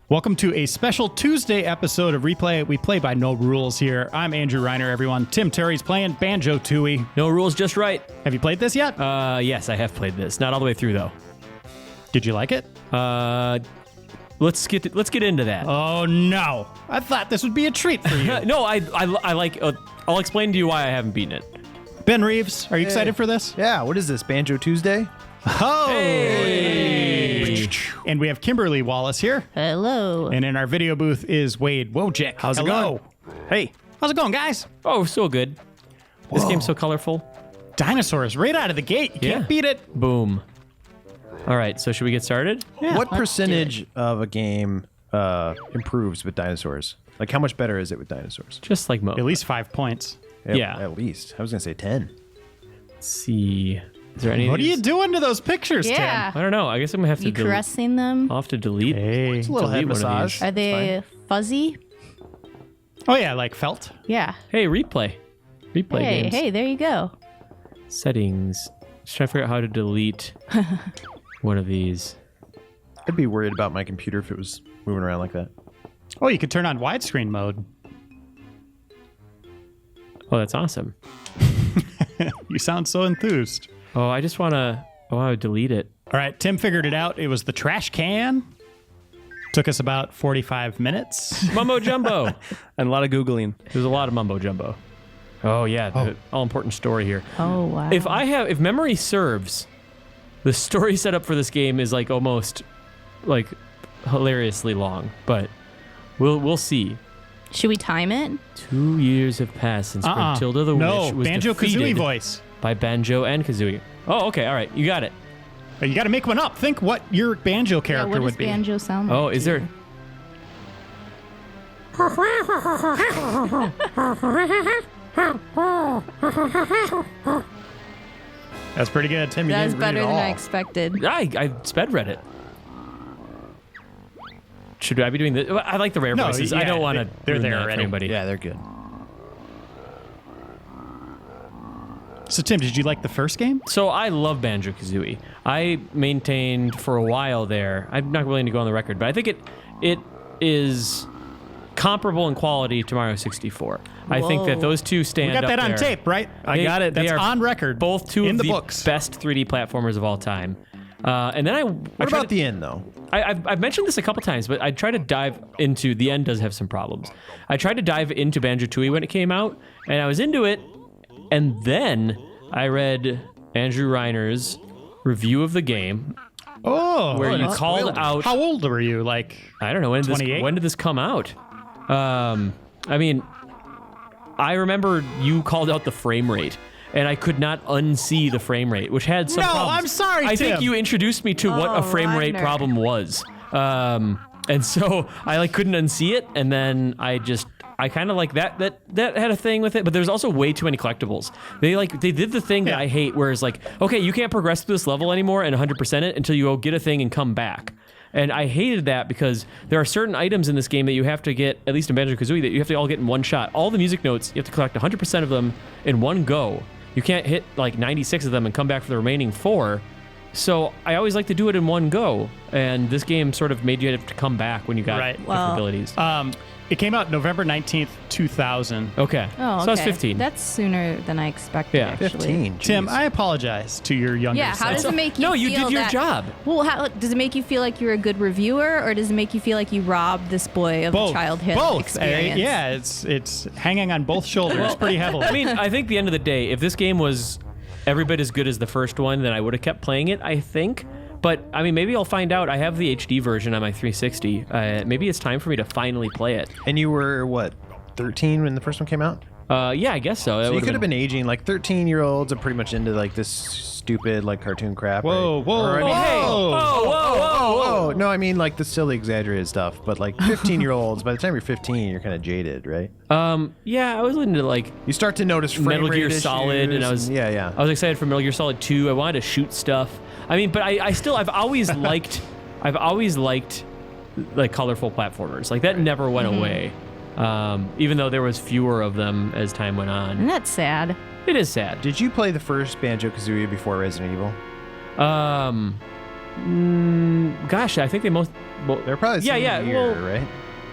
Welcome to a special Tuesday episode of Replay. We play by no rules here. I'm Andrew Reiner, everyone. Tim Terry's playing Banjo-Tooie. No rules, just right. Have you played this yet? Yes, I have played this. Not all the way through, though. Did you like it? Let's get into that. Oh, no. I thought this would be a treat for you. No, I like... I'll explain to you why I haven't beaten it. Ben Reeves, are you excited for this? Yeah, what is this, Banjo Tuesday? Oh! Hey! And we have Kimberly Wallace here. Hello. And in our video booth is Wade Wojcik. How's it Hello. going? Hey. How's it going, guys? Oh, so good. This game's so colorful. Dinosaurs right out of the gate. You can't beat it. Boom. All right, so should we get started? Yeah, What percentage of a game improves with dinosaurs? Like, how much better is it with dinosaurs? Just like Mo. At least 5 points. Yeah. At least. I was going to say 10. Let's see. Is there any? What are you doing to those pictures, Yeah. I don't know. I guess I'm gonna have to. You caressing them? I'll have to delete. Tim? It's a little head delete one of massage. these. Are they fuzzy? Oh, yeah, like felt. Yeah. Hey, replay games. Hey, there you go. Settings. Just trying to figure out how to delete one of these. I'd be worried about my computer if it was moving around like that. Oh, you could turn on widescreen mode. Oh, that's awesome. You sound so enthused. Oh, I just want to delete it. All right, Tim figured it out. It was the trash can. Took us about 45 minutes. Mumbo jumbo. And a lot of Googling. There's a lot of mumbo jumbo. Oh yeah, the all important story here. Oh, wow. If memory serves, the story setup for this game is like almost like hilariously long, but we'll see. Should we time it? 2 years have passed since Bertilda the Witch was Banjo-Kazooie defeated voice. by Banjo and Kazooie. Oh, okay, all right, you got it. You got to make one up. Think what your Banjo Yeah, character what does would be. Banjo sound like? Oh, is there? That's pretty good. Tim, you That was didn't read better it than I all. expected. I sped read it. Should I be doing this? I like the rare No, voices. yeah, I don't want to. they're there for already. anybody. Yeah, they're good. So, Tim, did you like the first game? So I love Banjo-Kazooie. I maintained for a while there. I'm not willing to go on the record, but I think it is comparable in quality to Mario 64. I think that Whoa. those two stand We got up that on there. tape, right? They- I got it. they That's are on record. Both two in of the the books. best 3D platformers of all time. And then What about the end, though? I've mentioned this a couple times, but I try to dive into the end. Does have some problems. I tried to dive into Banjo-Tooie when it came out, and I was into it, and then I read Andrew Reiner's review of the game, Oh, where you that's called weird. out. How old were you? Like, I don't know when 28? when did this come out? I mean, I remember you called out the frame rate. And I could not unsee the frame rate, which had some No, problems. I'm sorry, I think Tim. you introduced me to what a frame rate Reiner. problem was. And so I couldn't unsee it, and then I kind of like that had a thing with it, but there's also way too many collectibles. They did the thing that I hate, where it's like, okay, you can't progress through this level anymore and 100% it until you go get a thing and come back. And I hated that because there are certain items in this game that you have to get, at least in Banjo-Kazooie, that you have to all get in one shot. All the music notes, you have to collect 100% of them in one go. You can't hit like 96 of them and come back for the remaining 4. So I always like to do it in one go. And this game sort of made you have to come back when you got different abilities. it came out November 19th, 2000. Okay. Oh, okay. So I was 15. That's sooner than I expected, Yeah. actually. 15. Tim, jeez. I apologize to your younger Yeah, how self. does it make you No, feel you did your that- job. Well, how, does it make you feel like you're a good reviewer, or does it make you feel like you robbed this boy of Both. childhood Both. experience? Yeah, it's hanging on both shoulders pretty heavily. I mean, I think at the end of the day, if this game was every bit as good as the first one, then I would have kept playing it, I think. But, I mean, maybe I'll find out. I have the HD version on my 360. Maybe it's time for me to finally play it. And you were, what, 13 when the first one came out? Yeah, I guess so. So you could have been aging, like 13-year-olds are pretty much into like this stupid like cartoon crap. Whoa, right? whoa, Or, I mean, whoa. whoa. No, I mean like the silly exaggerated stuff, but like 15-year-olds, by the time you're 15, you're kind of jaded, right? Yeah, I was into like You start to notice frame Metal rate Gear issues, Solid, and I was yeah. I was excited for Metal Gear Solid 2. I wanted to shoot stuff. I mean, but I've always liked like colorful platformers. Like that never went away. Even though there was fewer of them as time went on. Isn't that sad? It is sad. Did you play the first Banjo-Kazooie before Resident Evil? Gosh, I think they most. Well, They're probably the yeah, same yeah. year, Well, right?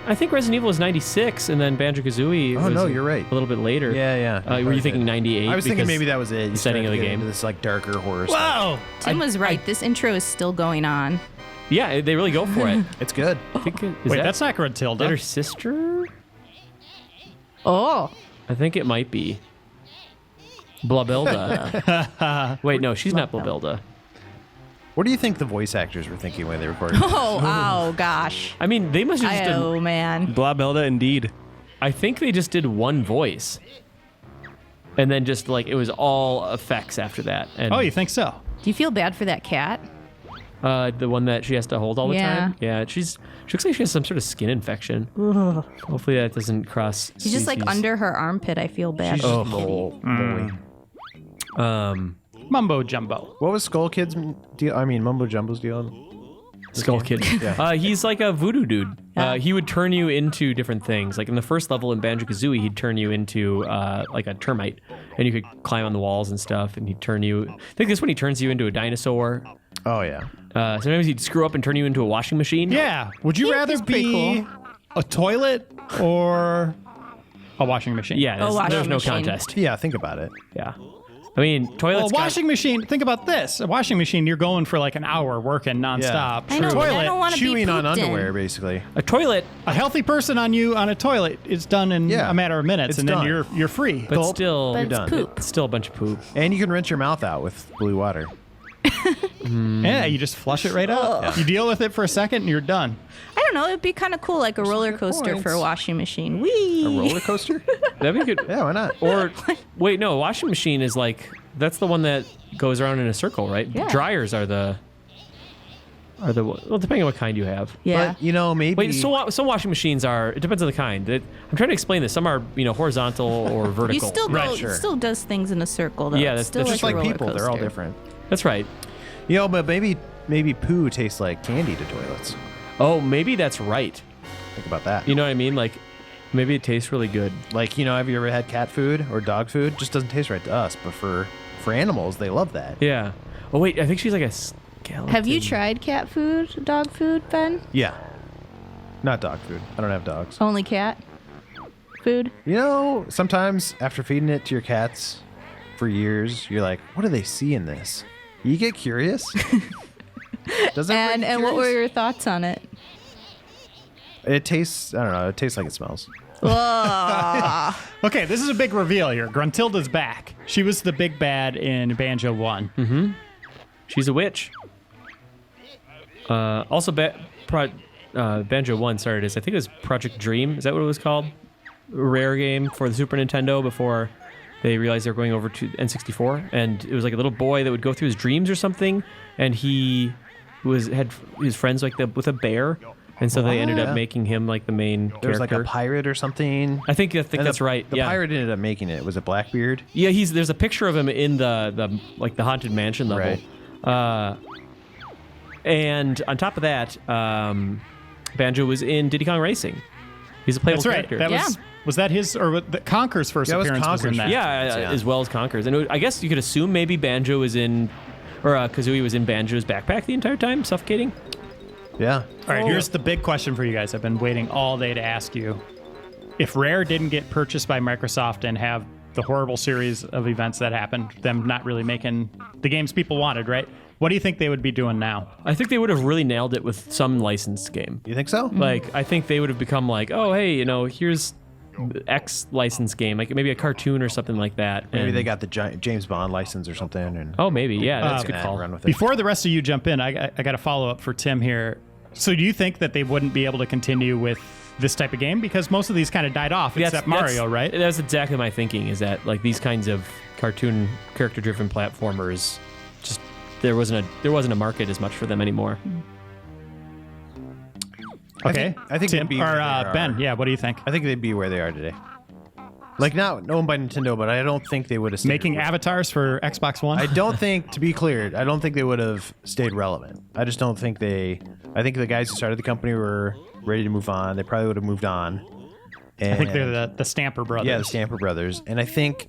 I think Resident Evil was 96, and then Banjo-Kazooie. Oh, was no, you're right. A little bit later. Yeah. Were you thinking 98? I was thinking because maybe that was it. You setting of started the getting game. into this like darker horror stuff. Whoa! Tim was right. This intro is still going on. Yeah, they really go for it. It's good. I think is Wait, that, that's not is that her Gruntilda. sister? Oh. I think it might be. Blabilda. Wait, no, she's not Blabilda. What do you think the voice actors were thinking when they recorded? Oh, gosh. I mean, they must have just done. Oh, man. Blabilda, indeed. I think they just did one voice, and then just like it was all effects after that. And Oh, you think so? Do you feel bad for that cat? the one that she has to hold all the Yeah. time. Yeah, she looks like she has some sort of skin infection. Hopefully that doesn't cross. She's just like species. under her armpit. I feel bad. Oh, for boy. Mumbo Jumbo. What was Skull Kid's deal? I mean, Mumbo Jumbo's deal? Skull Kid. He's like a voodoo dude. He would turn you into different things. Like in the first level in Banjo-Kazooie, he'd turn you into like a termite, and you could climb on the walls and stuff. And he'd turn you. I think this one he turns you into a dinosaur. Oh, yeah. Sometimes he'd screw up and turn you into a washing machine. Yeah. Would you rather he's pretty be a toilet or a washing machine? Yeah. washing There's no machine. contest. Yeah, think about it. Yeah. I mean, Well, toilets. a washing machine, think about this. A washing machine, you're going for like an hour working nonstop. I know, but I don't Toilet, want to be Chewing on pooped in. underwear, basically. a toilet, a healthy person on you on a toilet is done in Yeah. a matter of minutes, It's and then done. you're free. but Gulp. still, But it's done. poop. it's still a bunch of poop. And you can rinse your mouth out with blue water. Yeah, you just flush it right out. You deal with it for a second, and you're done. I don't know. It'd be kind of cool, like a roller coaster for a washing machine. Whee! A roller coaster? That'd be good. Yeah, why not? Or wait, no, a washing machine is like that's the one that goes around in a circle, right? Yeah. Dryers are the well, depending on what kind you have. Yeah. But, you know, maybe... Wait, so some washing machines are. It depends on the kind. I'm trying to explain this. Some are, horizontal or vertical. You still go, Right, it sure. still does things in a circle, though. Yeah, It's that's still just like, like a roller people. They're all coaster. different. That's right. But maybe poo tastes like candy to toilets. Oh, maybe that's right. Think about that. You know what I mean? Like, maybe it tastes really good. Like, have you ever had cat food or dog food? Just doesn't taste right to us, but for animals, they love that. Yeah. Oh wait, I think she's like a skeleton. Have you tried cat food, dog food, Ben? Yeah. Not dog food. I don't have dogs. Only cat food? Sometimes after feeding it to your cats for years, you're like, what do they see in this? You get curious. Does that make you And what were curious? your thoughts on it? It tastes, I don't know, it tastes like it smells. Whoa. Okay, this is a big reveal here. Gruntilda's back. She was the big bad in Banjo 1. She's a witch. Also, Banjo 1 started as, I think it was Project Dream. Is that what it was called? A rare game for the Super Nintendo before they realized they were going over to N64. And it was like a little boy that would go through his dreams or something. And he had his friends with a bear. And so they ended up making him like the main There was like character. a pirate or something. I think And that's right. The yeah. pirate ended up making it. Was it Blackbeard? Yeah, there's a picture of him in the haunted mansion level. Right. And on top of that, Banjo was in Diddy Kong Racing. He's a playable That's right. character. That was that his or Conker's first Yeah, it was appearance was in Conker's that? yeah, as well as Conker's. And I guess you could assume maybe Banjo was in, or Kazooie was in Banjo's backpack the entire time, suffocating. Yeah. All right, here's the big question for you guys. I've been waiting all day to ask you. If Rare didn't get purchased by Microsoft and have the horrible series of events that happened, them not really making the games people wanted, right? What do you think they would be doing now? I think they would have really nailed it with some licensed game. You think so? Like, I think they would have become like, oh, hey, here's X licensed game, like maybe a cartoon or something like that. Maybe and- they got the James Bond license or something. And Oh, maybe. Yeah, that's a good and call. run with it. Before the rest of you jump in, I got a follow up for Tim here. So do you think that they wouldn't be able to continue with this type of game? Because most of these kind of died off, except Mario, right? That's exactly my thinking, is that like these kinds of cartoon character-driven platformers, just there wasn't a market as much for them anymore. Okay. I think Tim, they'd be where they Ben, are. yeah, what do you think? I think they'd be where they are today. Like not owned by Nintendo, but I don't think they would have stayed Making avatars for Xbox One? I don't think, to be clear, I don't think they would have stayed relevant. I just don't think I think the guys who started the company were ready to move on. They probably would have moved on. And I think they're the Stamper brothers. Yeah, the Stamper brothers. And I think,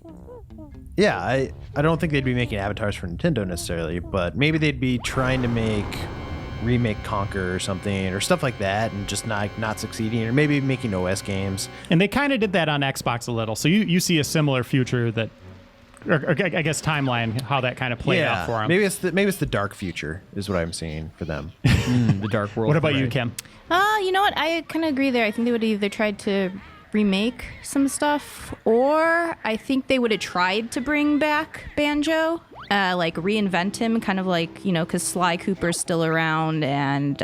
I don't think they'd be making avatars for Nintendo necessarily, but maybe they'd be trying to make remake Conquer or something or stuff like that, and just not succeeding, or maybe making OS games. And they kind of did that on Xbox a little. So you see a similar future that, or I guess timeline, how that kind of played out for them. Maybe it's the dark future is what I'm seeing for them. The dark world. What about you, Kim? You know what? I kind of agree there. I think they would have either tried to remake some stuff, or I think they would have tried to bring back Banjo, like reinvent him, kind of like, because Sly Cooper's still around, and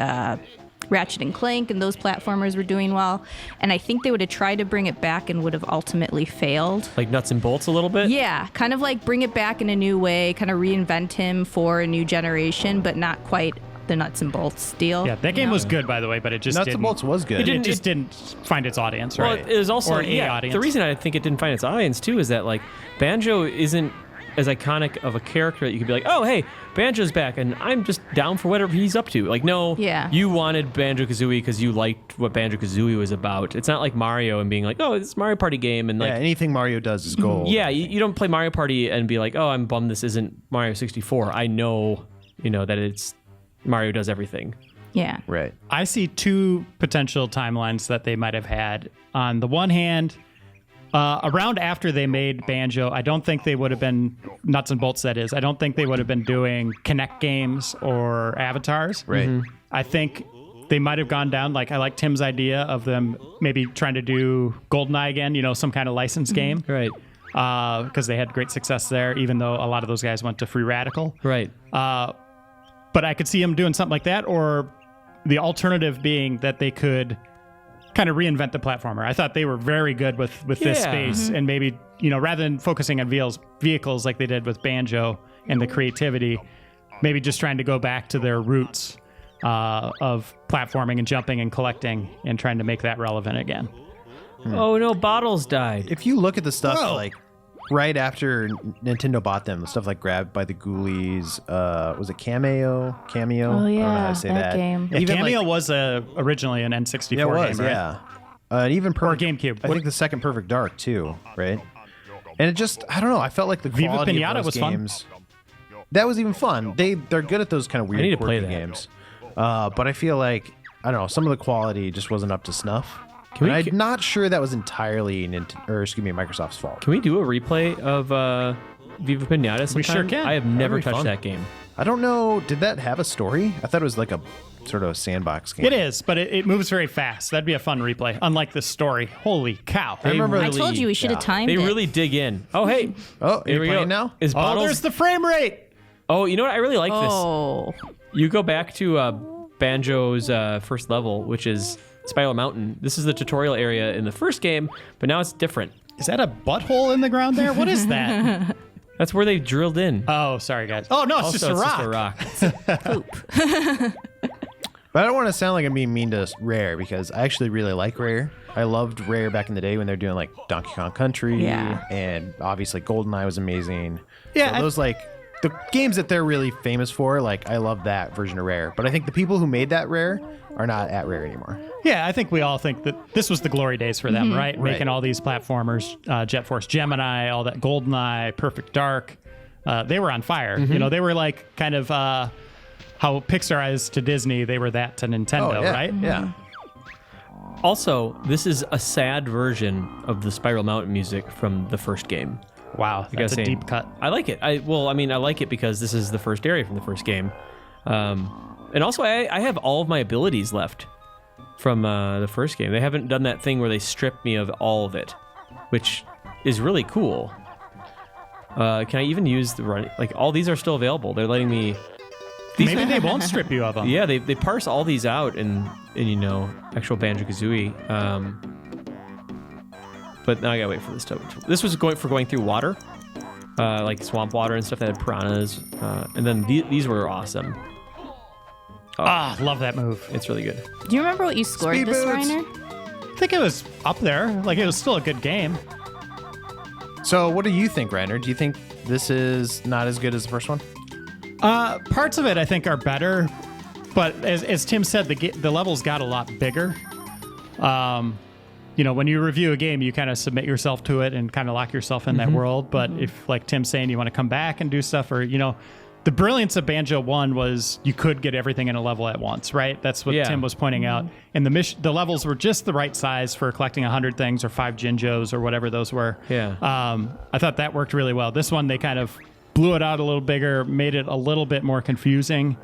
Ratchet and Clank and those platformers were doing well. And I think they would have tried to bring it back and would have ultimately failed. Like Nuts and Bolts a little bit? Yeah, kind of like bring it back in a new way, kind of reinvent him for a new generation, but not quite the Nuts and Bolts deal. Yeah, that game was good, by the way, but it just Nuts didn't. and Bolts was good. It just didn't find its audience, Well, right? it was also or a audience. The reason I think it didn't find its audience too is that like Banjo isn't as iconic of a character that you could be like, oh hey, Banjo's back and I'm just down for whatever he's up to. Like no, you wanted Banjo-Kazooie because you liked what Banjo-Kazooie was about. It's not like Mario and being like, oh, it's a Mario Party game and like anything Mario does is gold. Yeah, you don't play Mario Party and be like, oh, I'm bummed this isn't Mario 64. I know, that it's Mario does everything. Yeah. Right. I see two potential timelines that they might have had. On the one hand, around after they made Banjo, I don't think they would have been Nuts and Bolts, that is. I don't think they would have been doing Kinect games or avatars. Right. I think they might have gone down, like I like Tim's idea of them maybe trying to do GoldenEye again, some kind of licensed game. Right. Because they had great success there, even though a lot of those guys went to Free Radical. Right. But I could see them doing something like that, or the alternative being that they could kind of reinvent the platformer. I thought they were very good with this space, and maybe, rather than focusing on vehicles like they did with Banjo and the creativity, maybe just trying to go back to their roots of platforming and jumping and collecting and trying to make that relevant again. Oh no, Bottles died. If you look at the stuff like right after Nintendo bought them, the stuff like Grabbed by the Ghoulies, was it Cameo? Oh, I don't know how yeah, to say that that. game. Yeah, Cameo was originally an N64 Yeah, it was, game, right? yeah. And even Or GameCube. I think the second Perfect Dark too, right? And it just, I don't know. I felt like the Viva quality Pinata of those was fun. games. That was even fun. They're good at those kind of weird need to play quirky that. games. But I feel like, I don't know, some of the quality just wasn't up to snuff. Can we- I'm not sure that was entirely Microsoft's fault. Can we do a replay of Viva Pinata sometime? We sure can. I have never be touched fun. that game. I don't know. Did that have a story? I thought it was like a sort of a sandbox game. It is, but it moves very fast. That'd be a fun replay. Unlike the story. Holy cow. I remember. I told you we should have timed They it. really dig in. Oh hey, Oh, here you're we go. playing now? Is Oh, Bottles? there's the frame rate. Oh, you know what? I really like Oh. this. You go back to Banjo's first level, which is Spiral Mountain. This is the tutorial area in the first game, but now it's different. Is that a butthole in the ground there? What is that? That's where they drilled in. Oh, sorry, guys. Oh, no, it's Also, just a it's rock. just a rock. But I don't want to sound like I'm being mean to Rare, because I actually really like Rare. I loved Rare back in the day when they're doing like Donkey Kong Country, Yeah. and obviously GoldenEye was amazing. Yeah, So those like the games that they're really famous for, like I love that version of Rare. But I think the people who made that Rare are not at Rare anymore. Yeah, I think we all think that this was the glory days for them, right? Making all these platformers, Jet Force Gemini, all that, GoldenEye, Perfect Dark. They were on fire. They were like kind of how Pixar is to Disney, they were that to Nintendo, yeah. right? Yeah. Also, this is a sad version of the Spiral Mountain music from the first game. Wow, gotta that's a say, deep cut. I like it. I like it because this is the first area from the first game. And also, I have all of my abilities left from the first game. They haven't done that thing where they strip me of all of it, which is really cool. Can I even use the run? Like, all these are still available. They're letting me... Maybe they won't strip you of them. Yeah, they parse all these out in actual Banjo-Kazooie. But now I gotta wait for this stuff. This was going through water, like swamp water and stuff that had piranhas. And then these were awesome. Ah, love that move. It's really good. Do you remember what you scored Speed this, boots. Reiner? I think it was up there. Like, it was still a good game. So what do you think, Reiner? Do you think this is not as good as the first one? Parts of it, I think, are better. But as Tim said, the levels got a lot bigger. When you review a game, you kind of submit yourself to it and kind of lock yourself in that world. But if, like Tim's saying, you want to come back and do stuff, or, The brilliance of Banjo 1 was you could get everything in a level at once, right? That's what Tim was pointing out. And the levels were just the right size for collecting 100 things or 5 Jinjos or whatever those were. Yeah. I thought that worked really well. This one, they kind of blew it out a little bigger, made it a little bit more confusing.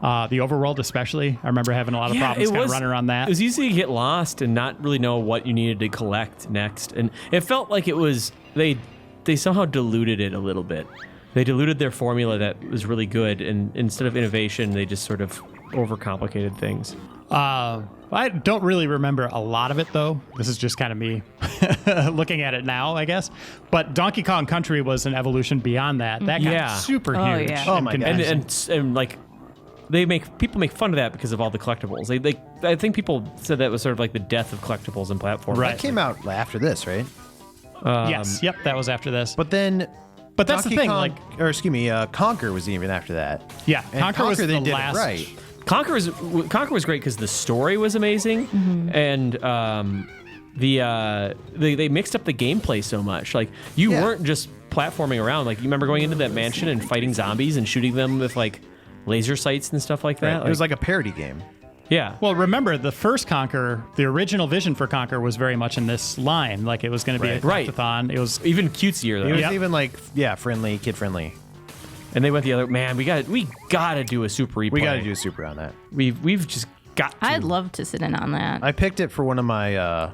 The overworld especially. I remember having a lot of problems kind of running around that. It was easy to get lost and not really know what you needed to collect next. And it felt like it was, they somehow diluted it a little bit. They diluted their formula that was really good, and instead of innovation, they just sort of overcomplicated things. I don't really remember a lot of it, though. This is just kind of me looking at it now, I guess. But Donkey Kong Country was an evolution beyond that. That got super huge. Yeah. Oh my god! And like, people make fun of that because of all the collectibles. I think people said that was sort of like the death of collectibles and platforms. Right. That came out after this, right? Yes. Yep. That was after this. But then. But that's Donkey the thing. Kong, or excuse me, Conquer was even after that. Yeah, And Conquer was they the did last. it right. Conquer was great because the story was amazing, and they mixed up the gameplay so much. Like you weren't just platforming around. Like you remember going into that mansion and fighting zombies and shooting them with like laser sights and stuff like that. Right. It was like a parody game. Yeah. Well, remember the first Conquer, the original vision for Conquer was very much in this line. Like it was going to be a collectathon. It was even cutesier though. It was even like friendly, kid friendly. And they went the other man. We gotta do a super replay. We got to do a super on that. We've just got to. I'd love to sit in on that. I picked it for one of my I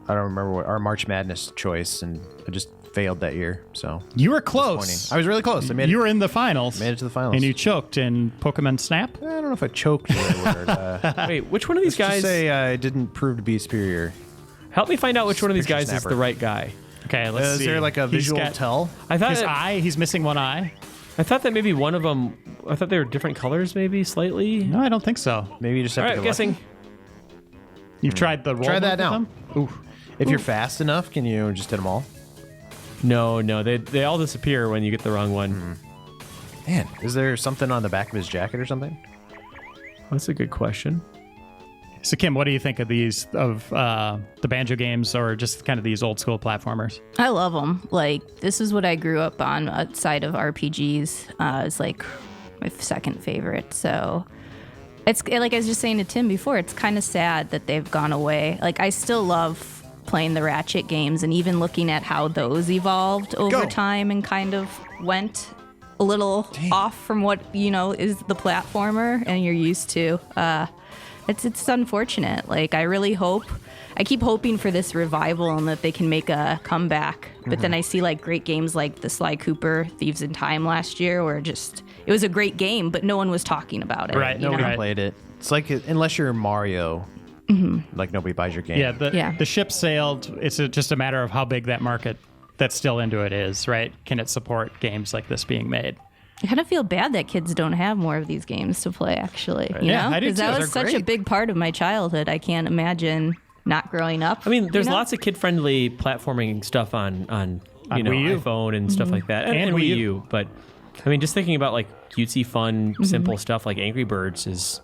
don't remember what our March Madness choice, and I just failed that year. So you were close. I was really close. I made You it. were in the finals. Made it to the finals. And you choked in Pokemon Snap. I don't know if I choked the right word. Wait, which one of these Just guys? say I didn't prove to be superior. Help me find out which one of these Picture guys is snapper. the right guy. Okay, let's Is see. there like a He's visual got tell? I thought His eye. He's missing one eye. that maybe one of them. I thought they were different colors, maybe slightly. No, I don't think so. Maybe you just have All to right, go guessing. You've tried the roll. Try that move now. with them? Ooh. If you're fast enough, can you just hit them all? No, they all disappear when you get the wrong one. Man, is there something on the back of his jacket or something? That's a good question. So Kim, what do you think of these the Banjo games, or just kind of these old school platformers? I love them. Like, this is what I grew up on outside of RPGs. It's like my second favorite. So it's like I was just saying to Tim before, it's kind of sad that they've gone away. Like, I still love playing the Ratchet games, and even looking at how those evolved over time and kind of went a little off from what, is the platformer and you're used to. It's unfortunate. Like, I keep hoping for this revival and that they can make a comeback. But then I see like great games like the Sly Cooper Thieves in Time last year, where it was a great game, but no one was talking about it. Right, Nobody Right. played it. It's like, unless you're Mario, like nobody buys your game. Yeah, the ship sailed. It's just a matter of how big that market that's still into it is, right? Can it support games like this being made? I kind of feel bad that kids don't have more of these games to play, actually. You Yeah, know? I do Because too. that was They're such a great. big part of my childhood. I can't imagine not growing up. I mean, there's you know? lots of kid-friendly platforming stuff on Wii U. iPhone and stuff like that, and And Wii Wii U. U. But I mean, just thinking about like cutesy, fun, simple stuff like Angry Birds is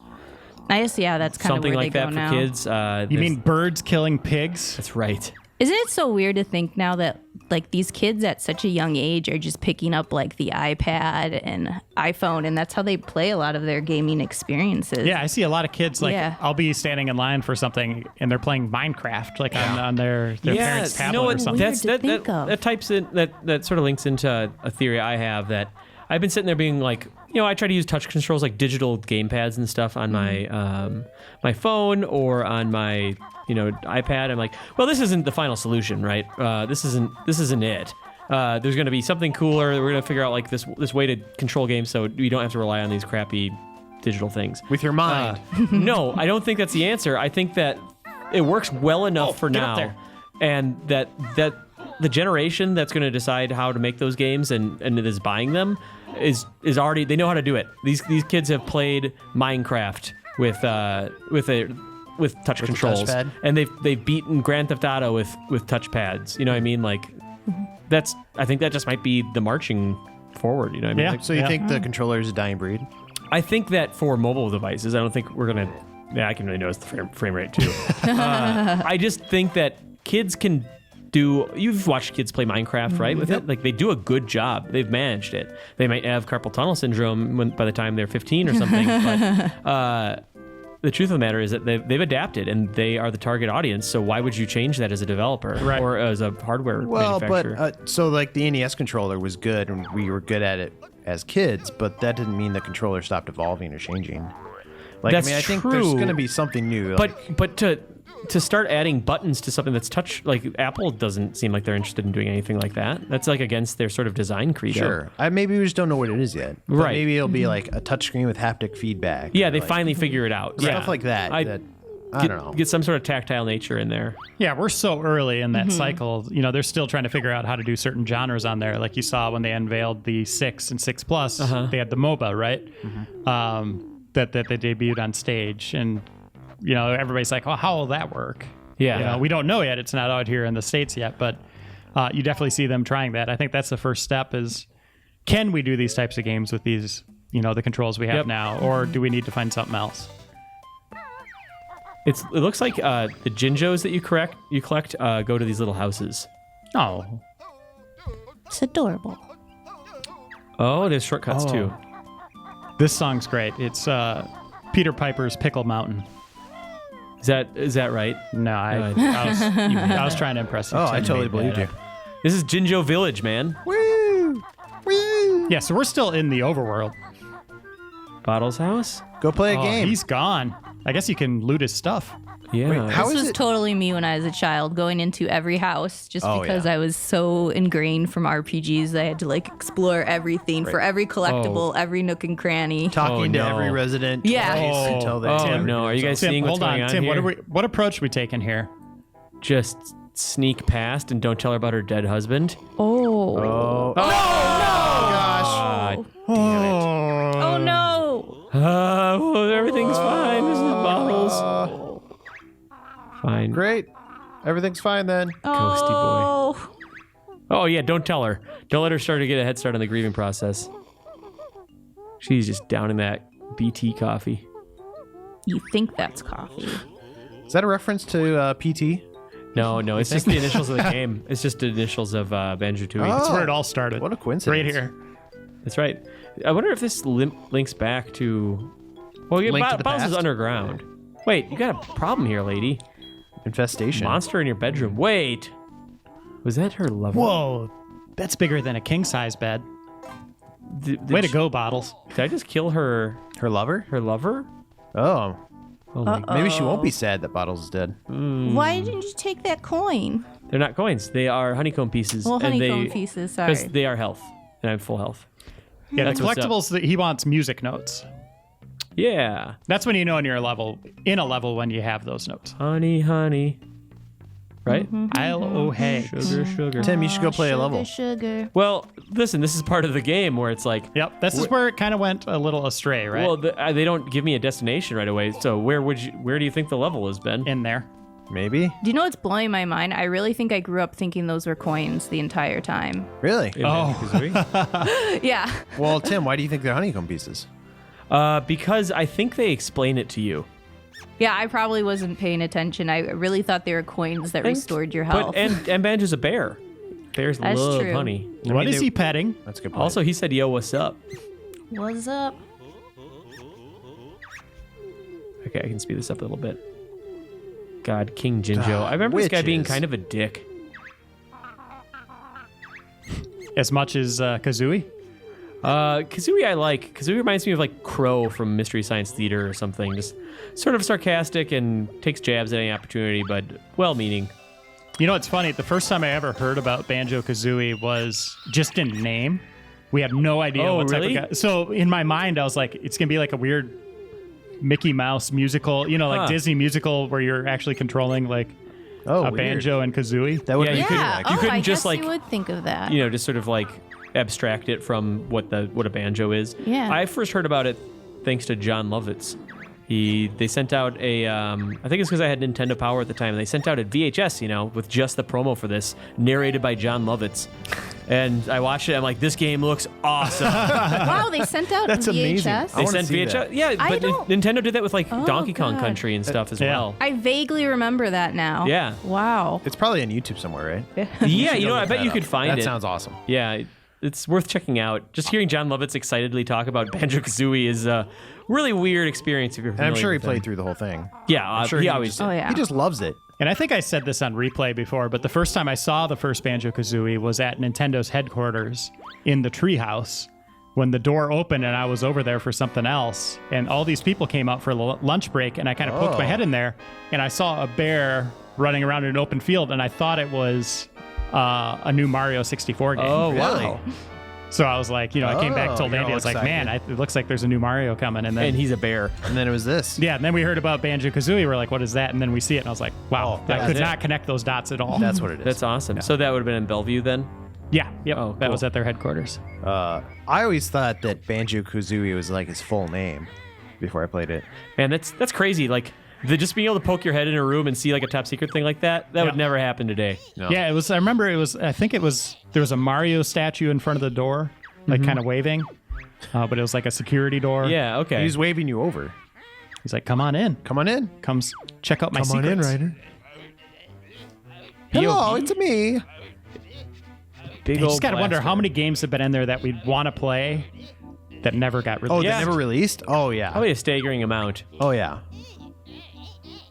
I guess, yeah, that's kind of something where like they that go for now. kids. You there's- mean birds killing pigs? that's right? Isn't it so weird to think now that like these kids at such a young age are just picking up like the iPad and iPhone, and that's how they play a lot of their gaming experiences? Yeah, I see a lot of kids like Yeah. I'll be standing in line for something and they're playing Minecraft like on their parents' tablet you know what? or something. That's Weird to that think of. that types in that sort of links into a theory I have that I've been sitting there being like, I try to use touch controls like digital gamepads and stuff on my my phone or on my iPad. I'm like, well, this isn't the final solution, right? This isn't it. There's going to be something cooler. We're going to figure out like this way to control games so we don't have to rely on these crappy digital things. With your mind. No, I don't think that's the answer. I think that it works well enough for get up now, there. and that the generation that's going to decide how to make those games and is buying them is already, they know how to do it. These kids have played Minecraft with touch controls, touchpad? and they've beaten Grand Theft Auto with touchpads. You know what I mean? Like I think that just might be the marching forward. You know what I mean? Yeah. Like, So you think the controller is a dying breed? I think that for mobile devices, I don't think we're gonna. Yeah, I can really notice the frame rate too. I just think that kids can You've watched kids play Minecraft, right? With it, like they do a good job. They've managed it. They might have carpal tunnel syndrome by the time they're 15 or something. But the truth of the matter is that they've adapted and they are the target audience. So why would you change that as a developer or as a hardware manufacturer? But so like the NES controller was good and we were good at it as kids, but that didn't mean the controller stopped evolving or changing. Like, That's I think true. there's going to be something new. But to start adding buttons to something that's touch, like Apple doesn't seem like they're interested in doing anything like that. That's like against their sort of design credo. Sure. Maybe we just don't know what it is yet. But Right. maybe it'll be like a touchscreen with haptic feedback. Yeah, or they like finally figure it out. stuff like that. I don't know. Get some sort of tactile nature in there. Yeah, we're so early in that cycle. You know, they're still trying to figure out how to do certain genres on there. Like you saw when they unveiled the 6 and 6 Plus, they had the MOBA, right? That they debuted on stage. And, you know, everybody's like, oh, how will that work? Yeah. You know, we don't know yet. It's not out here in the States yet, but you definitely see them trying that. I think that's the first step is, can we do these types of games with these, you know, the controls we have now, or do we need to find something else? It looks like the Jinjos that you collect go to these little houses. Oh, It's adorable. Oh, there's shortcuts too. this song's great. It's Peter Piper's Pickle Mountain. Is that right? No, I was trying to impress you. Oh, so I totally made believed that you. up. This is Jinjo Village, man. Woo! Woo! Yeah, so we're still in the overworld. Bottle's house? Go play a Oh, game. he's gone. I guess you can loot his stuff. Yeah. Wait, how This is was it? totally me when I was a child, going into every house just Oh, because yeah. I was so ingrained from RPGs. I had to like explore everything for every collectible, every nook and cranny. Talking to no. every resident Yeah. twice until they Oh, tell no. Are you guys Tim, seeing what's hold going on. on Tim, here? what approach are we taking here? Just sneak past and don't tell her about her dead husband? Oh. Oh, gosh. Oh no. Everything's fine. This is Bottles. Fine. great. Everything's fine then. Ghosty boy. Oh. Oh, yeah, don't tell her. Don't let her start to get a head start on the grieving process. She's just down in that BT coffee. You think that's coffee? Is that a reference to PT? No, it's just the initials of the game. It's just the initials of Banjo-Tooie. That's where it all started. What a coincidence. Right here. That's right. I wonder if this links back to... Well, Link to the Bottles is past? underground. Wait, you got a problem here, lady. Infestation. Monster in your bedroom. Wait. Was that her lover? Whoa, that's bigger than a king-size bed. Way to go, Bottles. Did I just kill her Her lover? lover? Oh. Oh my Maybe she won't be sad that Bottles is dead. Why didn't you take that coin? They're not coins. They are honeycomb pieces. Well, and honeycomb pieces, sorry. Because they are health. And I'm full health. Yeah, That's the what's up. collectibles, he wants music notes. Yeah. That's when you know you're in a level when you have those notes. Honey, honey. Right? Oh, hey. Sugar, sugar. Tim, you should go play sugar, a level. Sugar. Well, listen, this is part of the game where it's like, Yep, this is where it kind of went a little astray, right? well, they don't give me a destination right away. So where do you think the level has been? in there. Maybe? Do you know what's blowing my mind? I really think I grew up thinking those were coins the entire time. Really? In Banjo-Kazooie? Yeah. Well, Tim, why do you think they're honeycomb pieces? Because I think they explain it to you. Yeah, I probably wasn't paying attention. I really thought they were coins that restored your health. But and Banjo's a bear. Bears That's love true. honey. What is he petting? That's a good point. Also, he said, "Yo, what's up?" What's up? Okay, I can speed this up a little bit. God, King Jinjo. I remember this guy being witches. kind of a dick. As much as Kazooie? Kazooie I like. Kazooie reminds me of like Crow from Mystery Science Theater or something. Just sort of sarcastic and takes jabs at any opportunity, but well-meaning. You know, it's funny. The first time I ever heard about Banjo-Kazooie was just in name. We had no idea Oh, what type really? of guy. So in my mind, I was like, it's going to be like a weird Mickey Mouse musical, like Huh. Disney musical where you're actually controlling like Oh, a weird. banjo and kazooie. That would Yeah, be you could- Yeah. you couldn't I just, guess like, you would think of that. Just sort of like abstract it from what a banjo is. Yeah. I first heard about it thanks to John Lovitz. They sent out a I think it's because I had Nintendo Power at the time. They sent out a VHS, with just the promo for this, narrated by John Lovitz. And I watched it. I'm like, this game looks awesome. Wow, they sent out That's VHS. amazing. I They wanna sent see VHS. that. Yeah, I but don't- Nintendo did that with like Donkey Kong God. Country and stuff as yeah. well. I vaguely remember that now. Yeah. Wow. It's probably on YouTube somewhere, right? Yeah, you know, I Look bet that you up. could find that it. sounds awesome. Yeah, it's worth checking out. Just hearing John Lovitz excitedly talk about Banjo-Kazooie is a really weird experience if you're And I'm familiar sure he with played him. through the whole thing. Yeah, I'm sure he always just, did. Oh, yeah. He just loves it. And I think I said this on replay before, but the first time I saw the first Banjo-Kazooie was at Nintendo's headquarters in the treehouse when the door opened and I was over there for something else. And all these people came out for lunch break, and I kind of poked my head in there, and I saw a bear running around in an open field, and I thought it was a new Mario 64 game. Oh, Really? wow. So I was like, I came back, told you're Andy, all I was like, excited. man, it looks like there's a new Mario coming. And then And he's a bear. And then it was this. yeah, and then we heard about Banjo-Kazooie. We're like, what is that? And then we see it, and I was like, wow, I that's could it. not connect those dots at all. That's what it is. That's awesome. So that would have been in Bellevue then? Yeah, yep. Oh, That cool. was at their headquarters. I always thought that Banjo-Kazooie was like his full name before I played it. Man, that's crazy. Like, just being able to poke your head in a room and see like a top secret thing like that would Yeah. never happen today. No. Yeah, it was. I remember it was. I think it was. There was a Mario statue in front of the door, like kind of waving, but it was like a security door. Yeah, okay. He's waving you over. He's like, "Come on in. Come on in. Comes check out my Come on in, secrets." Ryder. Hello, it's me. Big You old just gotta wonder blaster. how many games have been in there that we'd want to play that never got released. Oh, Yeah. they never released? Oh, yeah. Probably a staggering amount. Oh, yeah.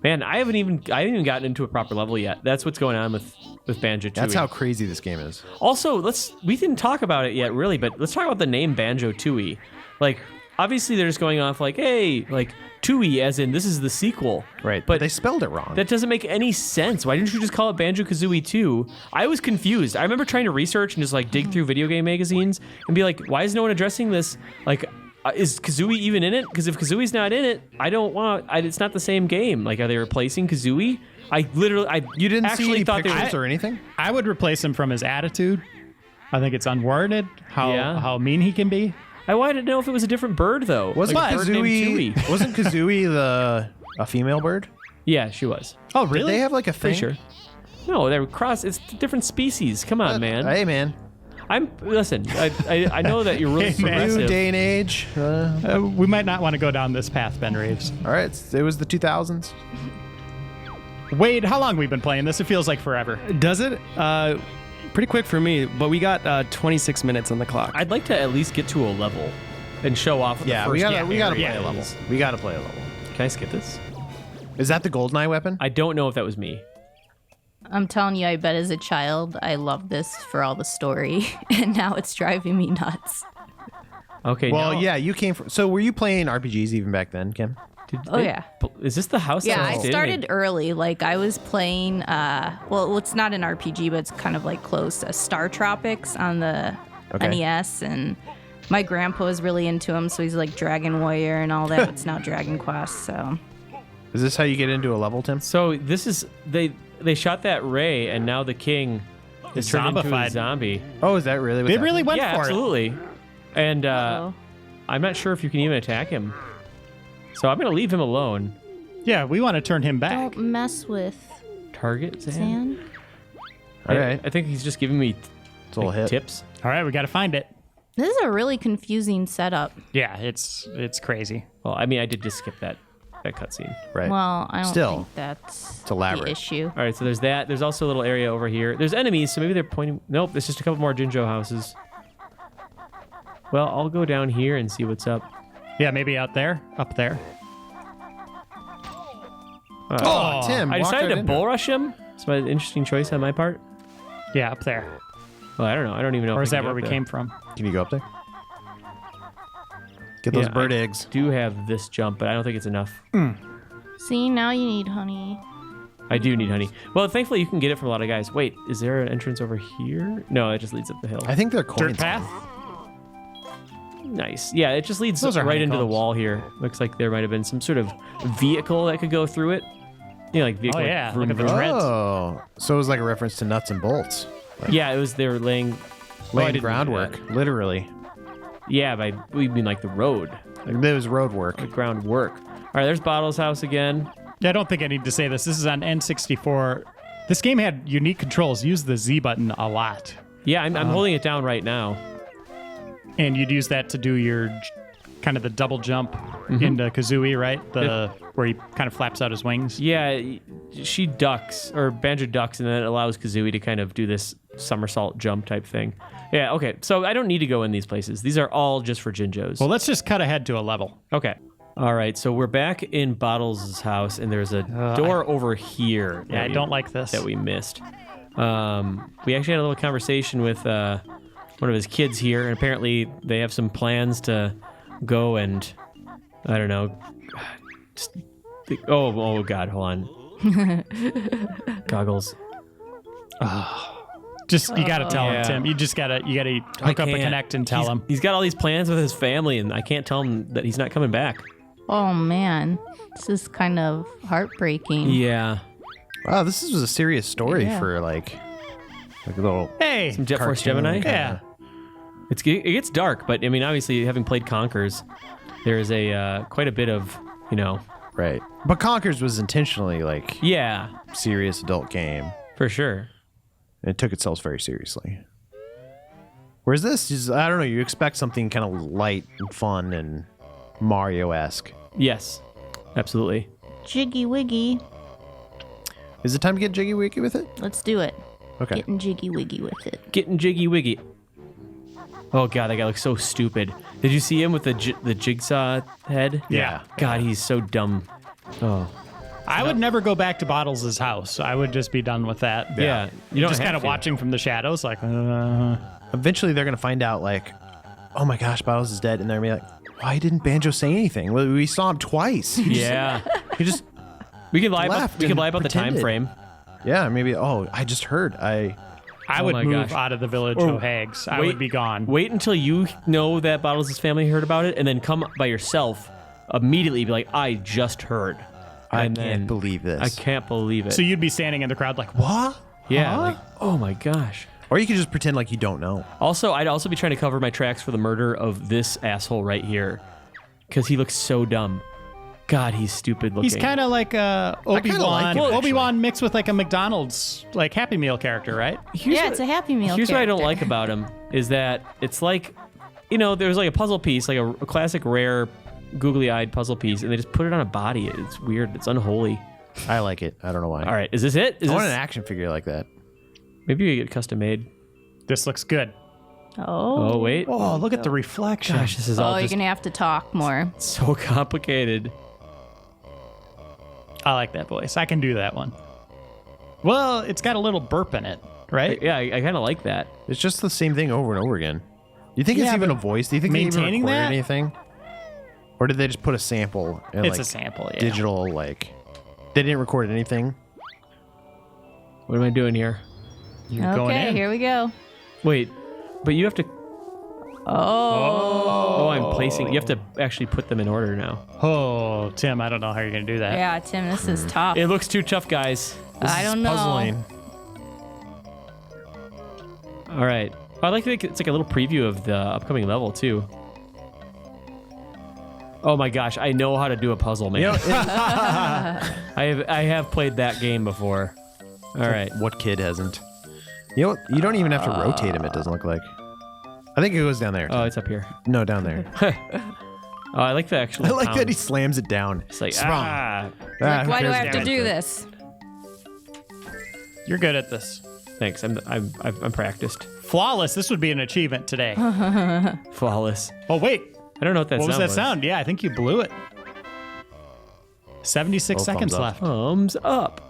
Man, I haven't even gotten into a proper level yet. That's what's going on with Banjo-Tooie. That's how crazy this game is. Also, we didn't talk about it yet, really, but let's talk about the name Banjo-Tooie. Like, obviously, they're just going off like, hey, like Tooie, as in this is the sequel, Right. But they spelled it wrong. that doesn't make any sense. Why didn't you just call it Banjo-Kazooie 2? I was confused. I remember trying to research and just like dig through video game magazines and be like, why is no one addressing this? Like, is Kazooie even in it? Because if Kazooie's not in it, it's not the same game. Like, are they replacing Kazooie? You didn't actually see any thought they pictures were. or anything? I would replace him from his attitude. I think it's unwarranted Yeah. how mean he can be. I wanted to know if it was a different bird though. Wasn't like a bird named Kazooie? Tooie. Wasn't Kazooie a female bird? Yeah, she was. Oh, Did really? they have like a thing? Pretty sure. No, they're it's different species. Come on, man. Hey, man. Listen. I know that you're really Hey, man. New progressive. day and age. We might not want to go down this path, Ben Reeves. All right. It was the 2000s. Wade, how long we've been playing this? It feels like forever. Does it? Pretty quick for me, but we got 26 minutes on the clock. I'd like to at least get to a level and show off. Yeah, the we first gotta play areas. a level. We gotta play a level. Can I skip this? Is that the GoldenEye weapon? I don't know if that was me. I'm telling you, I bet as a child, I loved this for all the story, and now it's driving me nuts. Okay. Well, now- yeah, you came from. So were you playing RPGs even back then, Kim? Oh, yeah. Is this the house? Yeah, that I was started early. Like, I was playing, well, it's not an RPG, but it's kind of like close to Star Tropics on the Okay. NES, and my grandpa was really into them, so he's like Dragon Warrior and all that. It's now Dragon Quest, so. Is this how you get into a level, Tim? So this is they shot that Ray, and now the king is turned into a Zombified. zombie. Oh, is that really? What's They really went Yeah, for absolutely. And Uh-oh. I'm not sure if you can even attack him. So I'm gonna leave him alone. it. Yeah, we want to turn him back. Don't mess with Target Zan. sand. All right. I think he's just giving me It's a little hit. tips. All right, we got to find it. This is a really confusing setup. Yeah, it's crazy. Well, I mean, I did just skip that cutscene. Right. Well, I don't Still, think that's it's elaborate. the issue. All right, so there's that. There's also a little area over here. There's enemies, so maybe they're pointing. Nope, there's just a couple more Jinjo houses. Well, I'll go down here and see what's up. Yeah, maybe out there, up there. Oh, Tim. I walked decided right to into it. bull rush him. It's an interesting choice on my part. Yeah, up there. Well, I don't know. I don't even know. Or if is I that can where get we up came from? Can you go up there? Get those Yeah, bird I eggs. do have this jump, but I don't think it's enough. See, now you need honey. I do need honey. Well, thankfully you can get it from a lot of guys. Wait, is there an entrance over here? No, it just leads up the hill. I think they're coins. Dirt path? Nice. Yeah, it just leads Those are right into the honeycombs. wall here. Looks like there might have been some sort of vehicle that could go through it. You know, like vehicle. Oh, like yeah, vroom, look at the vroom. treads. Oh, so it was like a reference to nuts and bolts, Yeah, it was. They were laying laying didn't do groundwork, literally. Yeah, we mean like the road, Like, there was road work. the groundwork. All right, there's Bottle's house again. Yeah, I don't think I need to say this. This is on N64. This game had unique controls. Use the Z button a lot. Yeah, I'm holding it down right now. And you'd use that to do your kind of the double jump into Kazooie, right? Where he kind of flaps out his wings. Yeah, she ducks, or Banjo ducks, and then it allows Kazooie to kind of do this somersault jump type thing. Yeah, okay. So I don't need to go in these places. These are all just for Jinjos. Well, let's just cut ahead to a level. Okay. All right, so we're back in Bottles' house, and there's a door over here. Yeah, I don't like this. That we missed. We actually had a little conversation with one of his kids here, and apparently they have some plans to go and, I don't know. Oh God, hold on. Goggles. Just you gotta tell him, Tim. You gotta hook up a connect and tell him. He's got all these plans with his family, and I can't tell him that he's not coming back. Oh man, this is kind of heartbreaking. Yeah. Wow, this was a serious story for like a little. Hey, Some Jet Force Gemini. yeah. It gets dark, but I mean, obviously, having played Conkers, there is a quite a bit of, Right. But Conkers was intentionally like yeah, serious adult game. for sure. And it took itself very seriously. Whereas this is, I don't know, you expect something kind of light and fun and Mario-esque. Yes, absolutely. Jiggy wiggy. Is it time to get jiggy wiggy with it? Let's do it. Okay. Getting jiggy wiggy with it. Getting jiggy wiggy. Oh God, that guy looks so stupid. Did you see him with the jigsaw head? Yeah. God, he's so dumb. Oh. I would never go back to Bottles' house. I would just be done with that. Yeah. You don't just kind of watching from the shadows, like. Eventually they're going to find out, like, oh my gosh, Bottles is dead. And they're going to be like, why didn't Banjo say anything? Well, we saw him twice. Yeah. He just, We can lie left about and the time pretended. frame. yeah, maybe, I just heard. I Oh would my move gosh. out of the village Oh, of Hags. I would be gone. Wait until you know that Bottles' family heard about it, and then come by yourself immediately. Be like, I just heard. I And can't then- believe this. I can't believe it. So you'd be standing in the crowd like, what? yeah. Huh? Like, oh my gosh. Or you could just pretend like you don't know. Also, I'd also be trying to cover my tracks for the murder of this asshole right here, because he looks so dumb. God, he's stupid looking. He's kind of like Obi-Wan. like him, Obi-Wan mixed with like a McDonald's like Happy Meal character, right? It's a Happy Meal. Here's what I don't character. like about him is that it's like, there's like a puzzle piece, like a classic rare googly-eyed puzzle piece, and they just put it on a body. It's weird. It's unholy. I like it. I don't know why. All right, is this it? Is I want this, an action figure like that. maybe we get custom made. This looks good. Oh wait. Oh, look at the reflection. Gosh, this is Oh, all you're just gonna have to talk more. so complicated. I like that voice. I can do that one. Well, it's got a little burp in it, right? Yeah, I kind of like that. It's just the same thing over and over again. Do you think it's Yeah, even a but voice? Do you think they even maintaining recorded that? anything? Or did they just put a sample and It's like a sample, yeah. digital, like they didn't record anything? What am I doing here? You're going Okay, in. here we go. Wait, but you have to. Oh. Oh, I'm placing. You have to actually put them in order now. Oh, Tim, I don't know how you're going to do that. Yeah, Tim, this is tough. It looks too tough, guys. I don't know. Puzzling. All right. I like that it's like a little preview of the upcoming level too. Oh my gosh, I know how to do a puzzle, man. You know, I have played that game before. All right. what kid hasn't? You know, you don't even have to rotate him. It doesn't look like. I think it goes down there. Oh, it's up here. No, down there. Oh, I like the actual. I like pound. that he slams it down. It's like Sprung. ah. Ah, who Why do I cares? have to damn do it. this? You're good at this. Thanks. I'm practiced. Flawless. This would be an achievement today. Flawless. Oh, wait. I don't know what that What was sound that sound? Yeah, I think you blew it. 76 Oh, seconds thumbs up. left. Thumbs up.